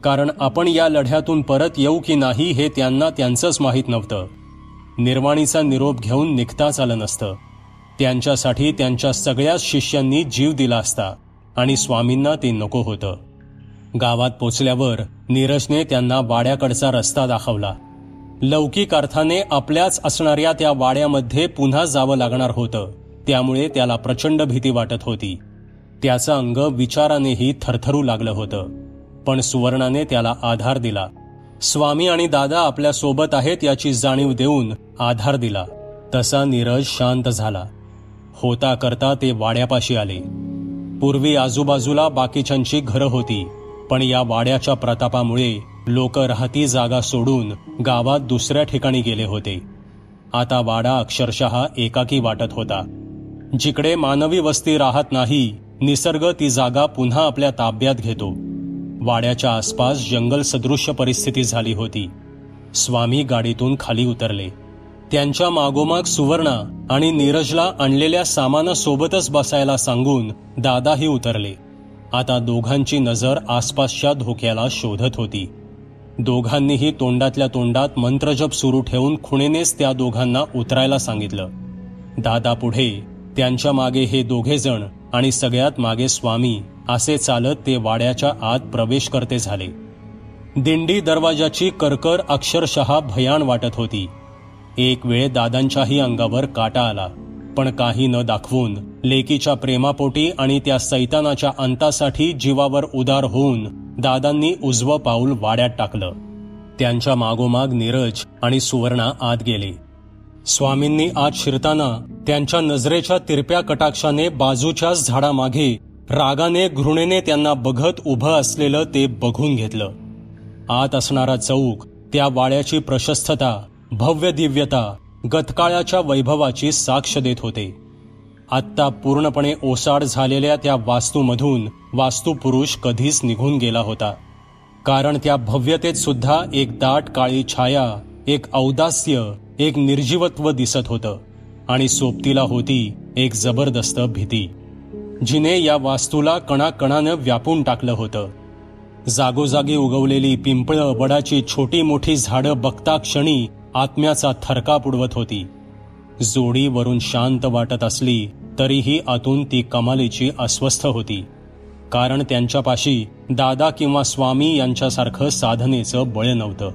कारण आपण या लढ्यातून परत येऊ की नाही हे त्यांना त्यांचंच माहीत नव्हतं. निर्वाणीचा निरोप घेऊन निघताच आलं नसतं. त्यांच्यासाठी त्यांच्या सगळ्याच शिष्यांनी जीव दिला असता आणि स्वामींना ते नको होतं. गावात पोचल्यावर नीरजने त्यांना वाड्याकडचा रस्ता दाखवला. लौकिक अर्थाने आपल्याच असणाऱ्या त्या वाड्यामध्ये पुन्हा जावं लागणार होतं. त्यामुळे त्याला प्रचंड भीती वाटत होती. त्याचं अंग विचारानेही थरथरू लागलं होतं. पण सुवर्णाने त्याला आधार दिला. स्वामी आणि दादा आपल्या सोबत आहेत याची जाणीव देऊन आधार दिला. तसा नीरज शांत झाला. होता करता ते वाड्यापाशी आले. पूर्वी आजूबाजूला बाकीच्यांची घरं होती, पण या वाड्याच्या प्रतापामुळे लोक राहती जागा सोडून गावात दुसऱ्या ठिकाणी गेले होते. आता वाडा अक्षरशः एकाकी वाटत होता. जिकडे मानवी वस्ती राहत नाही, निसर्ग ती जागा पुन्हा आपल्या ताब्यात घेतो. वाड्याच्या आसपास जंगल सदृश्य परिस्थिती झाली होती. स्वामी गाडीतून खाली उतरले. त्यांच्या मागोमाग सुवर्णा आणि नीरजला आणलेल्या सामानासोबतच बसायला सांगून दादाही उतरले. आता दोघांची नजर आसपासच्या धोक्याला शोधत होती. दोघांनीही तोंडातल्या तोंडात मंत्रजप सुरू ठेवून खुणेनेच त्या दोघांना उतरायला सांगितलं. दादा पुढे, त्यांच्या मागे हे दोघे जण आणि सगळ्यात मागे स्वामी असे चालत ते वाड्याच्या आत प्रवेश करते झाले. दिंडी दरवाजाची करकर अक्षरशः भयान वाटत होती. एक वेळ दादांच्याही अंगावर काटा आला, पण काही न दाखवून लेकीच्या प्रेमापोटी आणि त्या सैतानाच्या अंतासाठी जीवावर उदार होऊन दादांनी उजवं पाऊल वाड्यात टाकलं. त्यांच्या मागोमाग नीरज आणि सुवर्णा आत गेले. स्वामींनी आत शिरताना त्यांच्या नजरेच्या तिरप्या कटाक्षाने बाजूच्याच झाडामागे रागाने घृणेने त्यांना बघत उभं असलेलं ते बघून घेतलं. आत असणारा चौक, त्या वाड्याची प्रशस्तता भव्य दिव्यता गतकाळाच्या वैभवाची साक्ष देत होते. आत्ता पूर्णपणे ओसाड झालेल्या त्या वास्तूमधून वास्तुपुरुष कधीच निघून गेला होता. कारण त्या भव्यतेत सुद्धा एक दाट काळी छाया, एक औदास्य, एक निर्जीवत्व दिसत होतं आणि सोबतीला होती एक जबरदस्त भीती, जिने या वास्तूला कणाकणानं व्यापून टाकलं होतं. जागोजागी उगवलेली पिंपळं, वडाची छोटी मोठी झाडं बघता क्षणी आत्म्याचा थरकाप उडवत होती. जोडी वरून शांत वाटत असली तरीही आतून ती कमालीची अस्वस्थ होती. कारण त्यांच्यापाशी दादा किंवा स्वामी यांच्यासारखं साधनेचं बळ नव्हतं.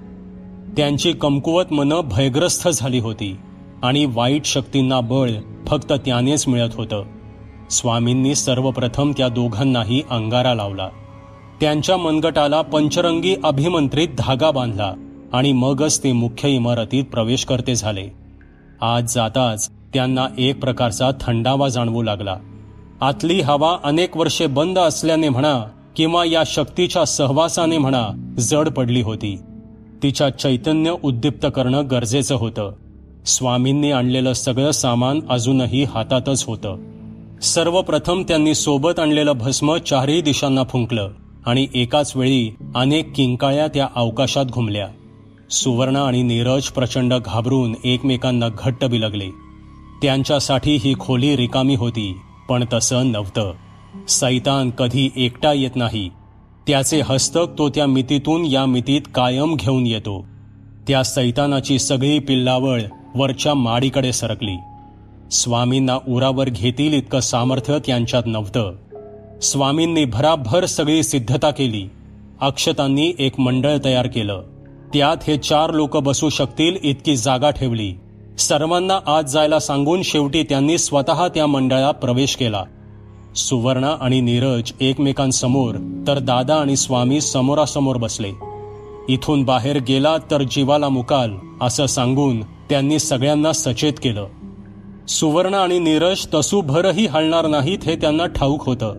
त्यांची कमकुवत मनं भयग्रस्त झाली होती आणि वाईट शक्तींना बळ फक्त त्यानेच मिळत होतं. स्वामींनी सर्वप्रथम त्या दोघांनाही अंगारा लावला. त्यांच्या मनगटाला पंचरंगी अभिमंत्रित धागा बांधला आणि मगच ते मुख्य इमारतीत प्रवेश करते झाले. आज जाताच त्यांना एक प्रकारचा थंडावा जाणवू लागला. आतली हवा अनेक वर्षे बंद असल्याने म्हणा किंवा या शक्तीच्या सहवासाने म्हणा जड पडली होती. तिच्या चैतन्य उद्दीप्त करणं गरजेचं होतं. स्वामींनी आणलेलं सगळं सामान अजूनही हातातच होतं. सर्वप्रथम त्यांनी सोबत आणलेलं भस्म चारही दिशांना फुंकलं आणि एकाच वेळी अनेक किंकाळ्या त्या अवकाशात घुमल्या. सुवर्ण आणि नीरज प्रचंड घाबरून एकमेकांना घट्ट बिलगले. त्यांच्यासाठी ही खोली रिकामी होती, पण तसं नव्हतं. सैतान कधी एकटा येत नाही. त्याचे हस्तक तो त्या मितीतून या मितीत कायम घेऊन येतो. त्या सैतानाची सगळी पिल्लावळ वरच्या माडीकडे सरकली. स्वामींना उरावर घेतील इतकं सामर्थ्य त्यांच्यात नव्हतं. स्वामींनी भराभर सगळी सिद्धता केली. अक्षतांनी एक मंडळ तयार केलं. त्यात हे 4 लोक बसू शकतील इतकी जागा ठेवली. सर्वांना आत जायला सांगून शेवटी त्यांनी स्वतः त्या मंडळात प्रवेश केला. सुवर्ण आणि नीरज एकमेकांसमोर तर दादा आणि स्वामी समोरासमोर बसले. इथून बाहेर गेला तर जीवाला मुकाल असं सांगून त्यांनी सगळ्यांना सचेत केलं. सुवर्ण आणि नीरज तसूभरही हलणार नाहीत हे त्यांना ठाऊक होतं,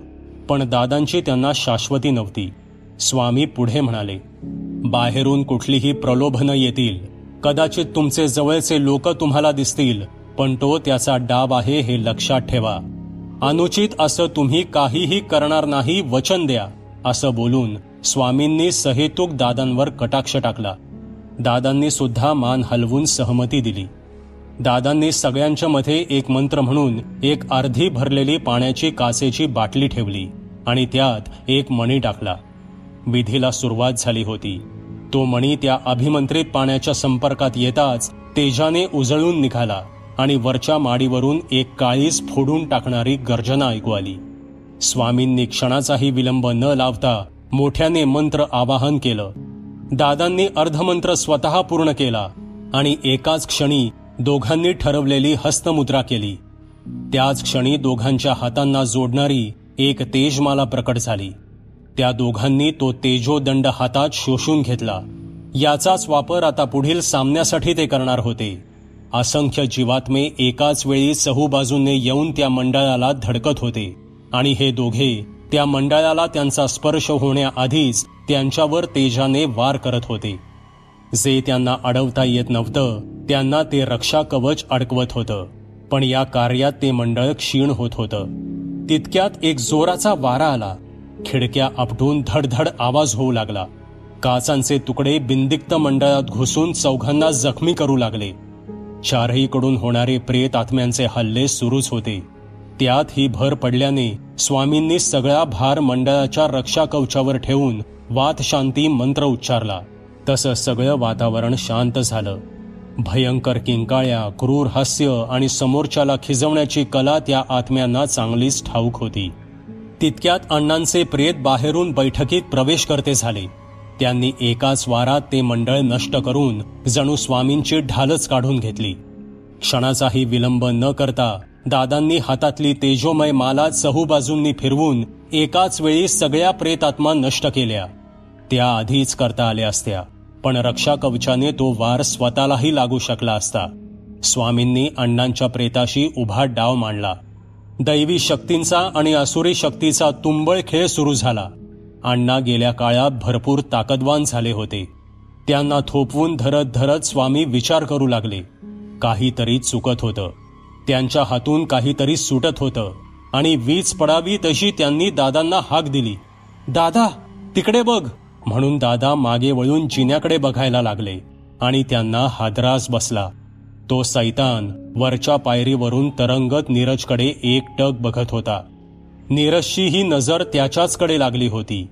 पण दादांची त्यांना शाश्वती नव्हती. स्वामी पुढे म्हणाले, बाहेरून कुठलीही प्रलोभनं येतील. कदाचित तुमचे जवळचे लोक तुम्हाला दिसतील, पण तो त्याचा डाव आहे हे लक्षात ठेवा. अनुचित असं तुम्ही काहीही करणार नाही, वचन द्या, असं बोलून स्वामींनी सहेतुक दादांवर कटाक्ष टाकला. दादांनी सुद्धा मान हलवून सहमती दिली. दादांनी सगळ्यांच्या मध्ये एक मंत्र म्हणून एक अर्धी भरलेली पाण्याची काचेची बाटली ठेवली आणि त्यात एक मणी टाकला. विधीला सुरुवात झाली होती. तो मणी त्या अभिमंत्रित पाण्याच्या संपर्कात येताच तेजाने उजळून निघाला आणि वरच्या माडीवरून एक काळीज फोडून टाकणारी गर्जना ऐकू आली. स्वामींनी क्षणाचाही विलंब न लावता मोठ्याने मंत्र आवाहन केलं. दादांनी अर्धमंत्र स्वतः पूर्ण केला आणि एकाच क्षणी दोघांनी ठरवलेली हस्तमुद्रा केली. त्याच क्षणी दोघांच्या हातांना जोडणारी एक तेजमाला प्रकट झाली. त्या दोघांनी तो तेजोदंड हातात शोषून घेतला. याचाच वापर आता पुढील सामन्यासाठी ते करणार होते. असंख्य जीवात्मे एकाच वेळी चहूबाजूने येऊन त्या मंडळाला धडकत होते आणि हे दोघे त्या मंडळाला त्यांचा स्पर्श होण्याआधीच त्यांच्यावर तेजाने वार करत होते. जे त्यांना अडवता येत नव्हतं त्यांना ते रक्षा कवच अडकवत होतं, पण या कार्यात ते मंडळ क्षीण होत होतं. तितक्यात एक जोराचा वारा आला. खिडक्या आपटून धडधड आवाज होऊ लागला. काचांचे तुकडे बिंदिक्त मंडळात घुसून चौघांना जखमी करू लागले. चारहीकडून होणारे प्रेत आत्म्यांचे हल्ले सुरूच होते. त्यात ही भर पडल्याने स्वामींनी सगळा भार मंडळाच्या रक्षा कवचावर ठेवून वात शांती मंत्र उच्चारला. तसं सगळं वातावरण शांत झालं. भयंकर किंकाळ्या, क्रूर हास्य आणि समोरच्याला खिजवण्याची कला त्या आत्म्यांना चांगलीच ठाऊक होती. तितक्यात अण्णांचे प्रेत बाहेरून बैठकीत प्रवेश करते झाले. त्यांनी एकाच वारात ते मंडळ नष्ट करून जणू स्वामींची ढालच काढून घेतली. क्षणाचाही विलंब न करता दादांनी हातातली तेजोमय माला चहूबाजूंनी फिरवून एकाच वेळी सगळ्या प्रेतात्मा नष्ट केल्या. त्या आधीच करता आल्या असत्या, पण रक्षा कवचाने तो वार स्वतःलाही लागू शकला असता. स्वामींनी अण्णांच्या प्रेताशी उभा डाव मांडला. दैवी शक्तींचा आणि असुरी शक्तीचा तुंबळ खेळ सुरू झाला. अण्णा गेल्या काळात भरपूर ताकदवान झाले होते. त्यांना थोपवून धरत धरत स्वामी विचार करू लागले. काहीतरी चुकत होतं. त्यांच्या हातून काहीतरी सुटत होतं आणि वीज पडावी तशी त्यांनी दादांना हाक दिली. दादा, तिकडे बघ, म्हणून दादा मागे वळून जिन्याकडे बघायला लागले आणि त्यांना हादरास बसला. तो सैतान वरच्या पायरीवरून तरंगत नीरजकडे एकटक बघत होता. नीरजची ही नजर त्याच्याचकडे लागली होती.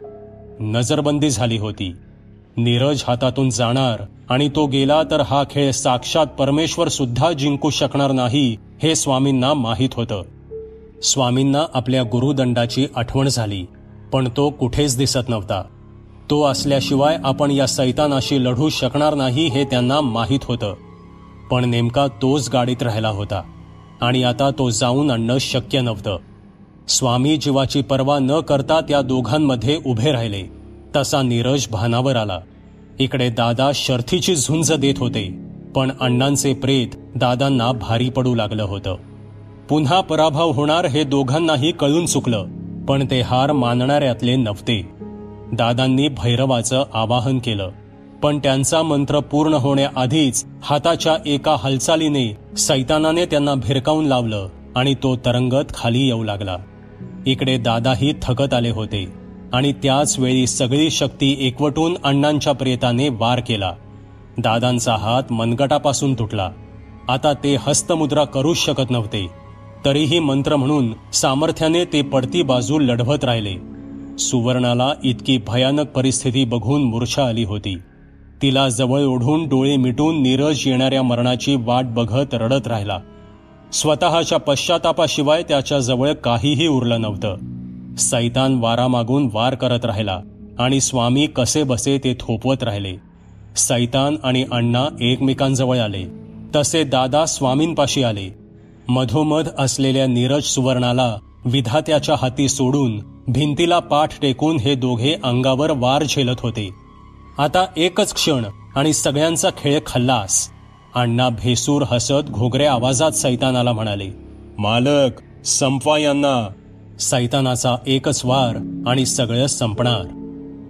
नजरबंदी झाली होती. नीरज हातातून जाणार आणि तो गेला तर हा खेळ साक्षात परमेश्वर सुद्धा जिंकू शकणार नाही हे स्वामींना माहीत होतं. स्वामींना आपल्या गुरुदंडाची आठवण झाली, पण तो कुठेच दिसत नव्हता. तो असल्याशिवाय आपण या सैतानाशी लढू शकणार नाही हे त्यांना माहीत होतं. पण नेमका तोच गाडीत राहिला होता आणि आता तो जाऊन आणणं शक्य नव्हतं. स्वामी जीवाची पर्वा न करता त्या दोघांमध्ये उभे राहिले. तसा नीरज भानावर आला. इकडे दादा शर्थीची झुंज देत होते, पण अण्णांचे प्रेत दादांना भारी पडू लागलं होतं. पुन्हा पराभव होणार हे दोघांनाही कळून चुकलं, पण ते हार मानणाऱ्यातले नव्हते. दादांनी भैरवाचं आवाहन केलं, पण त्यांचा मंत्र पूर्ण होण्याआधीच हाताच्या एका हालचालीने सैतानाने त्यांना भिरकावून लावलं आणि तो तरंगत खाली येऊ लागला. इकडे दादाही थकत आले होते आणि त्याच वेळी सगळी शक्ती एकवटून अण्णांच्या प्रेताने वार केला. दादांचा हात मनगटापासून तुटला. आता ते हस्तमुद्रा करूच शकत नव्हते. तरीही मंत्र म्हणून सामर्थ्याने ते पडती बाजू लढवत राहिले. सुवर्णाला इतकी भयानक परिस्थिती बघून मूर्छा आली होती. तिला जवळ ओढून डोळे मिटून नीरज येणाऱ्या मरणाची वाट बघत रडत राहिला. स्वतःच्या पश्चातापाशिवाय त्याच्याजवळ काहीही उरलं नव्हतं. सैतान वारामागून वार करत राहिला आणि स्वामी कसे बसे ते थोपवत राहिले. सैतान आणि अण्णा एकमेकांजवळ आले, तसे दादा स्वामींपाशी आले. मधोमध असलेल्या नीरज सुवर्णाला विधात्याच्या हाती सोडून भिंतीला पाठ टेकून हे दोघे अंगावर वार झेलत होते. आता एकच क्षण आणि सगळ्यांचा खेळ खल्लास. अण्णा भेसूर हसत घोगऱ्या आवाजात सैतानाला म्हणाले, मालक, संपवा यांना. सैतानाचा एकच वार आणि सगळं संपणार.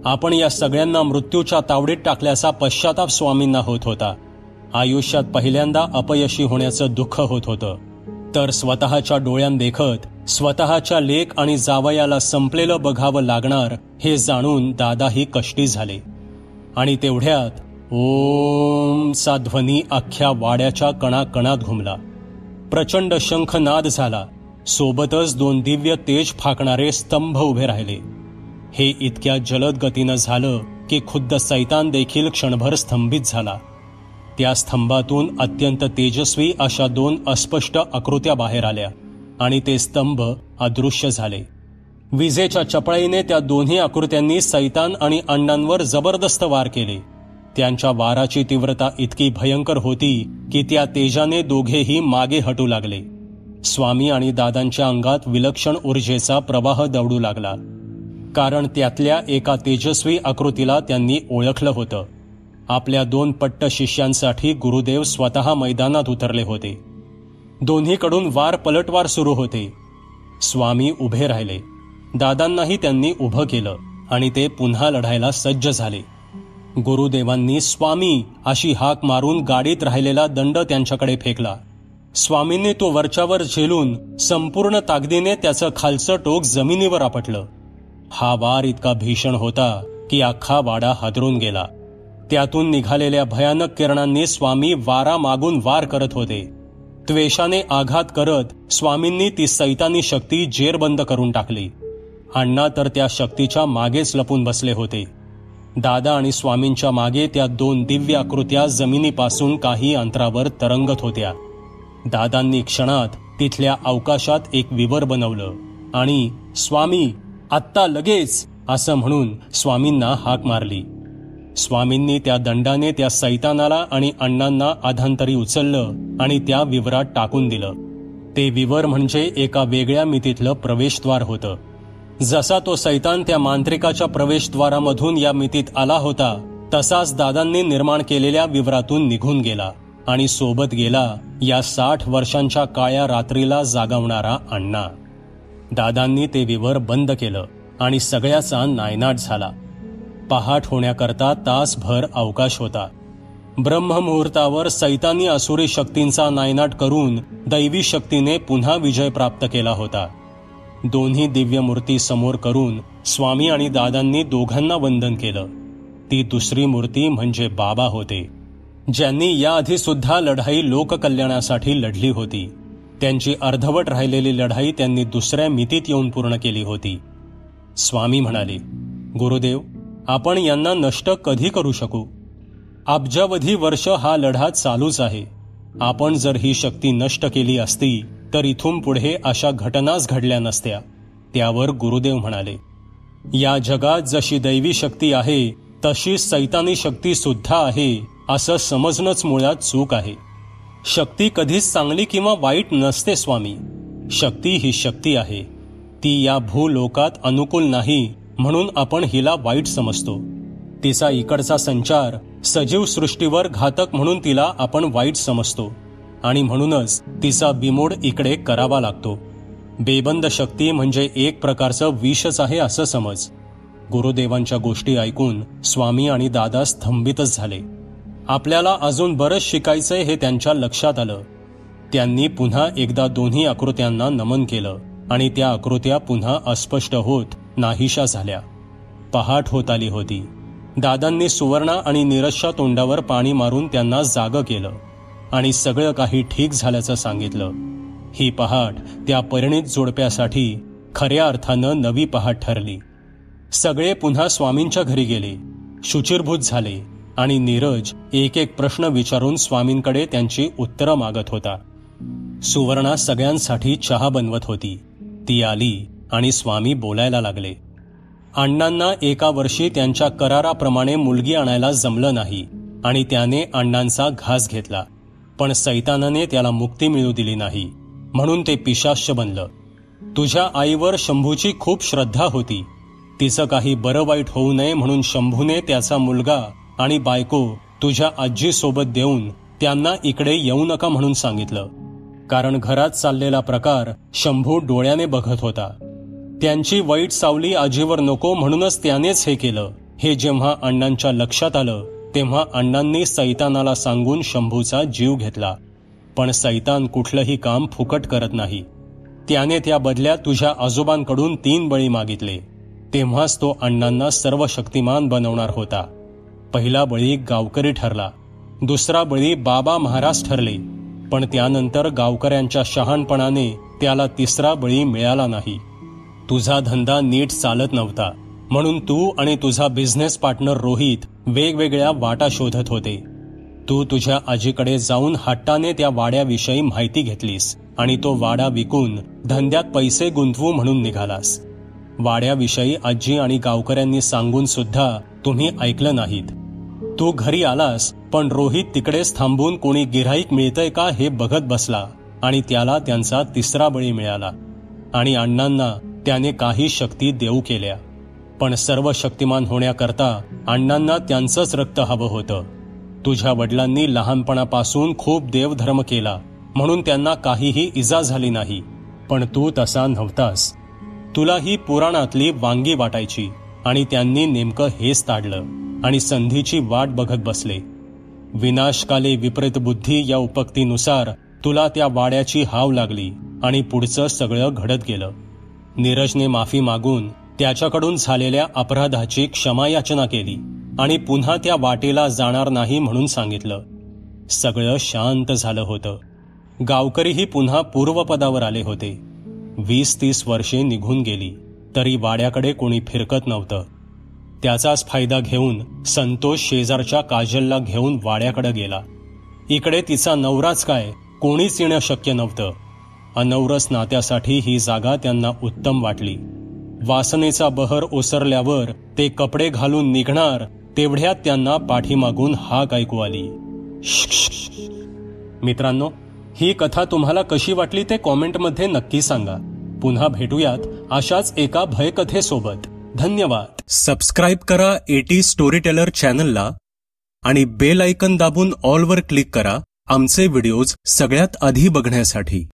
आपण या सगळ्यांना मृत्यूच्या तावडीत टाकल्याचा पश्चाताप स्वामींना होत होता. आयुष्यात पहिल्यांदा अपयशी होण्याचं दुःख होत होतं. तर स्वतःच्या डोळ्यांदेखत स्वतःच्या लेक आणि जावयाला संपलेलं बघावं लागणार हे जाणून दादाही कष्टी झाले. आणि तेवढ्यात ओम चा ध्वनी अख्ख्या वाड्याच्या कणाकणात घुमला. प्रचंड शंखनाद झाला. सोबतच दोन दिव्य तेज फाकणारे स्तंभ उभे राहिले. हे इतक्या जलद गतीनं झालं की खुद्द सैतान देखील क्षणभर स्तंभित झाला. त्या स्तंभातून अत्यंत तेजस्वी अशा दोन अस्पष्ट आकृत्या बाहेर आल्या आणि ते स्तंभ अदृश्य झाले. विजेच्या चपळाईने त्या दोन्ही आकृत्यांनी सैतान आणि अण्णांवर जबरदस्त वार केले. त्यांच्या वाराची तीव्रता इतकी भयंकर होती की त्या तेजाने दोघेही मागे हटू लागले. स्वामी आणि दादांच्या अंगात विलक्षण ऊर्जेचा प्रवाह दौडू लागला, कारण त्यातल्या एका तेजस्वी आकृतीला त्यांनी ओळखलं होतं. आपल्या दोन पट्ट शिष्यांसाठी गुरुदेव स्वतः मैदानात उतरले होते. दोन्हीकडून वार पलटवार सुरू होते. स्वामी उभे राहिले. दादांनाही त्यांनी उभं केलं आणि ते पुन्हा लढायला सज्ज झाले. गुरुदेवांनी स्वामी अशी हाक मारून गाडीत राहिलेला दंड त्यांच्याकडे फेकला. स्वामींनी तो वरच्यावर झेलून संपूर्ण ताकदीने त्याचं खालचं टोक जमिनीवर आपटलं. हा वार इतका भीषण होता की अख्खा वाडा हादरून गेला. त्यातून निघालेल्या भयानक किरणांनी स्वामी वारा मागून वार करत होते. त्वेषाने आघात करत स्वामींनी ती सैतानी शक्ती जेरबंद करून टाकली. अण्णा तर त्या शक्तीच्या मागेच लपून बसले होते. दादा आणि स्वामींच्या मागे त्या दोन दिव्य आकृत्या जमिनीपासून काही अंतरावर तरंगत होत्या. दादांनी क्षणात तिथल्या अवकाशात एक विवर बनवलं आणि स्वामी, आत्ता लगेच, असं म्हणून स्वामींना हाक मारली. स्वामींनी त्या दंडाने त्या सैतानाला आणि अण्णांना अधांतरी उचललं आणि त्या विवरात टाकून दिलं. ते विवर म्हणजे एका वेगळ्या मितीतलं प्रवेशद्वार होतं. जसा तो सैतान त्या मांत्रिकाच्या प्रवेशद्वारामधून या मितीत आला होता, तसाच दादांनी निर्माण केलेल्या विवरातून निघून गेला आणि सोबत गेला या 60 वर्षांच्या काळ्या रात्रीला जागवणारा अण्णा. दादांनी ते विवर बंद केलं आणि सगळ्याचा नायनाट झाला. पहाट होण्याकरता तासभर अवकाश होता. ब्रह्ममुहूर्तावर सैतानी असुरी शक्तींचा नायनाट करून दैवी शक्तीने पुन्हा विजय प्राप्त केला होता. दोन्ही दिव्य मूर्ती समोर करून स्वामी आणि दादांनी दोघांना वंदन केलं. ती दुसरी मूर्ती म्हणजे बाबा होते, ज्यांनी याआधी सुद्धा लढाई लोककल्याणासाठी लढली होती. त्यांची अर्धवट राहिलेली लढाई त्यांनी दुसऱ्या मितीत येऊन पूर्ण केली होती. स्वामी म्हणाले, गुरुदेव, आपण यांना नष्ट कधी करू शकू? अब्जावधी वर्ष हा लढा चालूच आहे. आपण जर ही शक्ती नष्ट केली असती तर इथून पुढे अशा घटनाच घडल्या नसत्या. त्यावर गुरुदेव म्हणाले, या जगात जशी दैवी शक्ती आहे तशी सैतानी शक्ती सुद्धा आहे असं समजणंच मुळात चूक आहे. शक्ती कधीच चांगली किंवा वाईट नसते स्वामी. शक्ती ही शक्ती आहे. ती या भूलोकात अनुकूल नाही म्हणून आपण हिला वाईट समजतो. तिचा इकडचा संचार सजीव सृष्टीवर घातक म्हणून तिला आपण वाईट समजतो आणि म्हणूनच तिचा बिमोड इकडे करावा लागतो. बेबंद शक्ती म्हणजे एक प्रकारचं विषच आहे असं समज. गुरुदेवांच्या गोष्टी ऐकून स्वामी आणि दादा स्तंभितच झाले. आपल्याला अजून बरंच शिकायचंय हे त्यांच्या लक्षात आलं. त्यांनी पुन्हा एकदा दोन्ही आकृत्यांना नमन केलं आणि त्या आकृत्या पुन्हा अस्पष्ट होत नाहीशा झाल्या. पहाट होत आली होती. दादांनी सुवर्णा आणि नीरजच्या तोंडावर पाणी मारून त्यांना जागं केलं आणि सगळं काही ठीक झाल्याचं सांगितलं. ही पहाट त्या परिणित जोडप्यासाठी खऱ्या अर्थानं नवी पहाट ठरली. सगळे पुन्हा स्वामींच्या घरी गेले, शुचिरभूत झाले आणि नीरज एक एक प्रश्न विचारून स्वामींकडे त्यांची उत्तरं मागत होता. सुवर्णा सगळ्यांसाठी चहा बनवत होती. ती आली आणि स्वामी बोलायला लागले. अण्णांना एका वर्षी त्यांच्या कराराप्रमाणे मुलगी आणायला जमलं नाही आणि त्याने अण्णांचा घास घेतला, पण सैतानाने त्याला मुक्ती मिळू दिली नाही म्हणून ते पिशाच्य बनलं. तुझ्या आईवर शंभूची खूप श्रद्धा होती. तिचं काही बरं वाईट होऊ नये म्हणून शंभूने त्याचा मुलगा आणि बायको तुझ्या आजीसोबत देऊन त्यांना इकडे येऊ नका म्हणून सांगितलं, कारण घरात चाललेला प्रकार शंभू डोळ्याने बघत होता. त्यांची वाईट सावली आजीवर नको म्हणूनच त्यानेच हे केलं. हे जेव्हा अण्णांच्या लक्षात आलं तेव्हा अण्णांनी सैतानाला सांगून शंभूचा जीव घेतला. पण सैतान कुठलंही काम फुकट करत नाही. त्याने त्या बदल्यात तुझ्या आजोबांकडून 3 बळी मागितले. तेव्हाच तो अण्णांना सर्व शक्तिमान बनवणार होता. पहिला बळी गावकरी ठरला, दुसरा बळी बाबा महाराज ठरले, पण त्यानंतर गावकऱ्यांच्या शहाणपणाने त्याला तिसरा बळी मिळाला नाही. तुझा धंदा नीट चालत नव्हता म्हणून तू आणि तुझा बिझनेस पार्टनर रोहित वेगवेगळ्या वाटा शोधत होते. तू तुझ्या आजीकडे जाऊन हट्टाने त्या वाड्याविषयी माहिती घेतलीस आणि तो वाडा विकून धंद्यात पैसे गुंतवू म्हणून निघालास. वाड्याविषयी आजी आणि गावकऱ्यांनी सांगून सुद्धा तुम्ही ऐकलं नाहीत. तू घरी आलास पण रोहित तिकडेच थांबून कोणी गिऱ्हाईक मिळतंय का हे बघत बसला आणि त्याला त्यांचा तिसरा बळी मिळाला. आणि अण्णांना त्याने काही शक्ती देऊ केल्या, पण सर्व शक्तिमान होण्याकरता अण्णांना त्यांचंच रक्त हवं होतं. तुझ्या वडिलांनी लहानपणापासून खूप देवधर्म केला म्हणून त्यांना काहीही इजा झाली नाही, पण तू तसा नव्हतास. तुला ही पुराणातली वांगी वाटायची आणि त्यांनी नेमकं हेच ताडलं आणि संधीची वाट बघत बसले. विनाशकाले विपरीत बुद्धी या उपक्तीनुसार तुला त्या वाड्याची हाव लागली आणि पुढचं सगळं घडत गेलं. नीरजने माफी मागून त्याच्याकडून झालेल्या अपराधाची क्षमायाचना केली आणि पुन्हा त्या वाटेला जाणार नाही म्हणून सांगितलं. सगळं शांत झालं होतं. गावकरीही पुन्हा पूर्वपदावर आले होते. 20-30 वर्षे निघून गेली तरी वाड्याकडे कोणी फिरकत नव्हतं. त्याचाच फायदा घेऊन संतोष शेजारच्या काजलला घेऊन वाड्याकडे गेला. इकडे तिचा नवराच काय कोणीच येणं शक्य नव्हतं. अनवरस नात्यासाठी ही जागा त्यांना उत्तम वाटली. वासनेचा बहर ओसरल्यावर ते कपडे घालून निघणार तेवढ्यात त्यांना पाठीमागून हाक ऐकू आली. मित्रांनो, ही कथा तुम्हाला कशी वाटली ते कॉमेंटमध्ये नक्की सांगा. पुन्हा भेटूयात अशाच एका भयकथेसोबत. धन्यवाद. सबस्क्राईब करा एटी स्टोरी टेलर चॅनलला आणि बेल आयकन दाबून ऑलवर क्लिक करा आमचे व्हिडिओज सगळ्यात आधी बघण्यासाठी.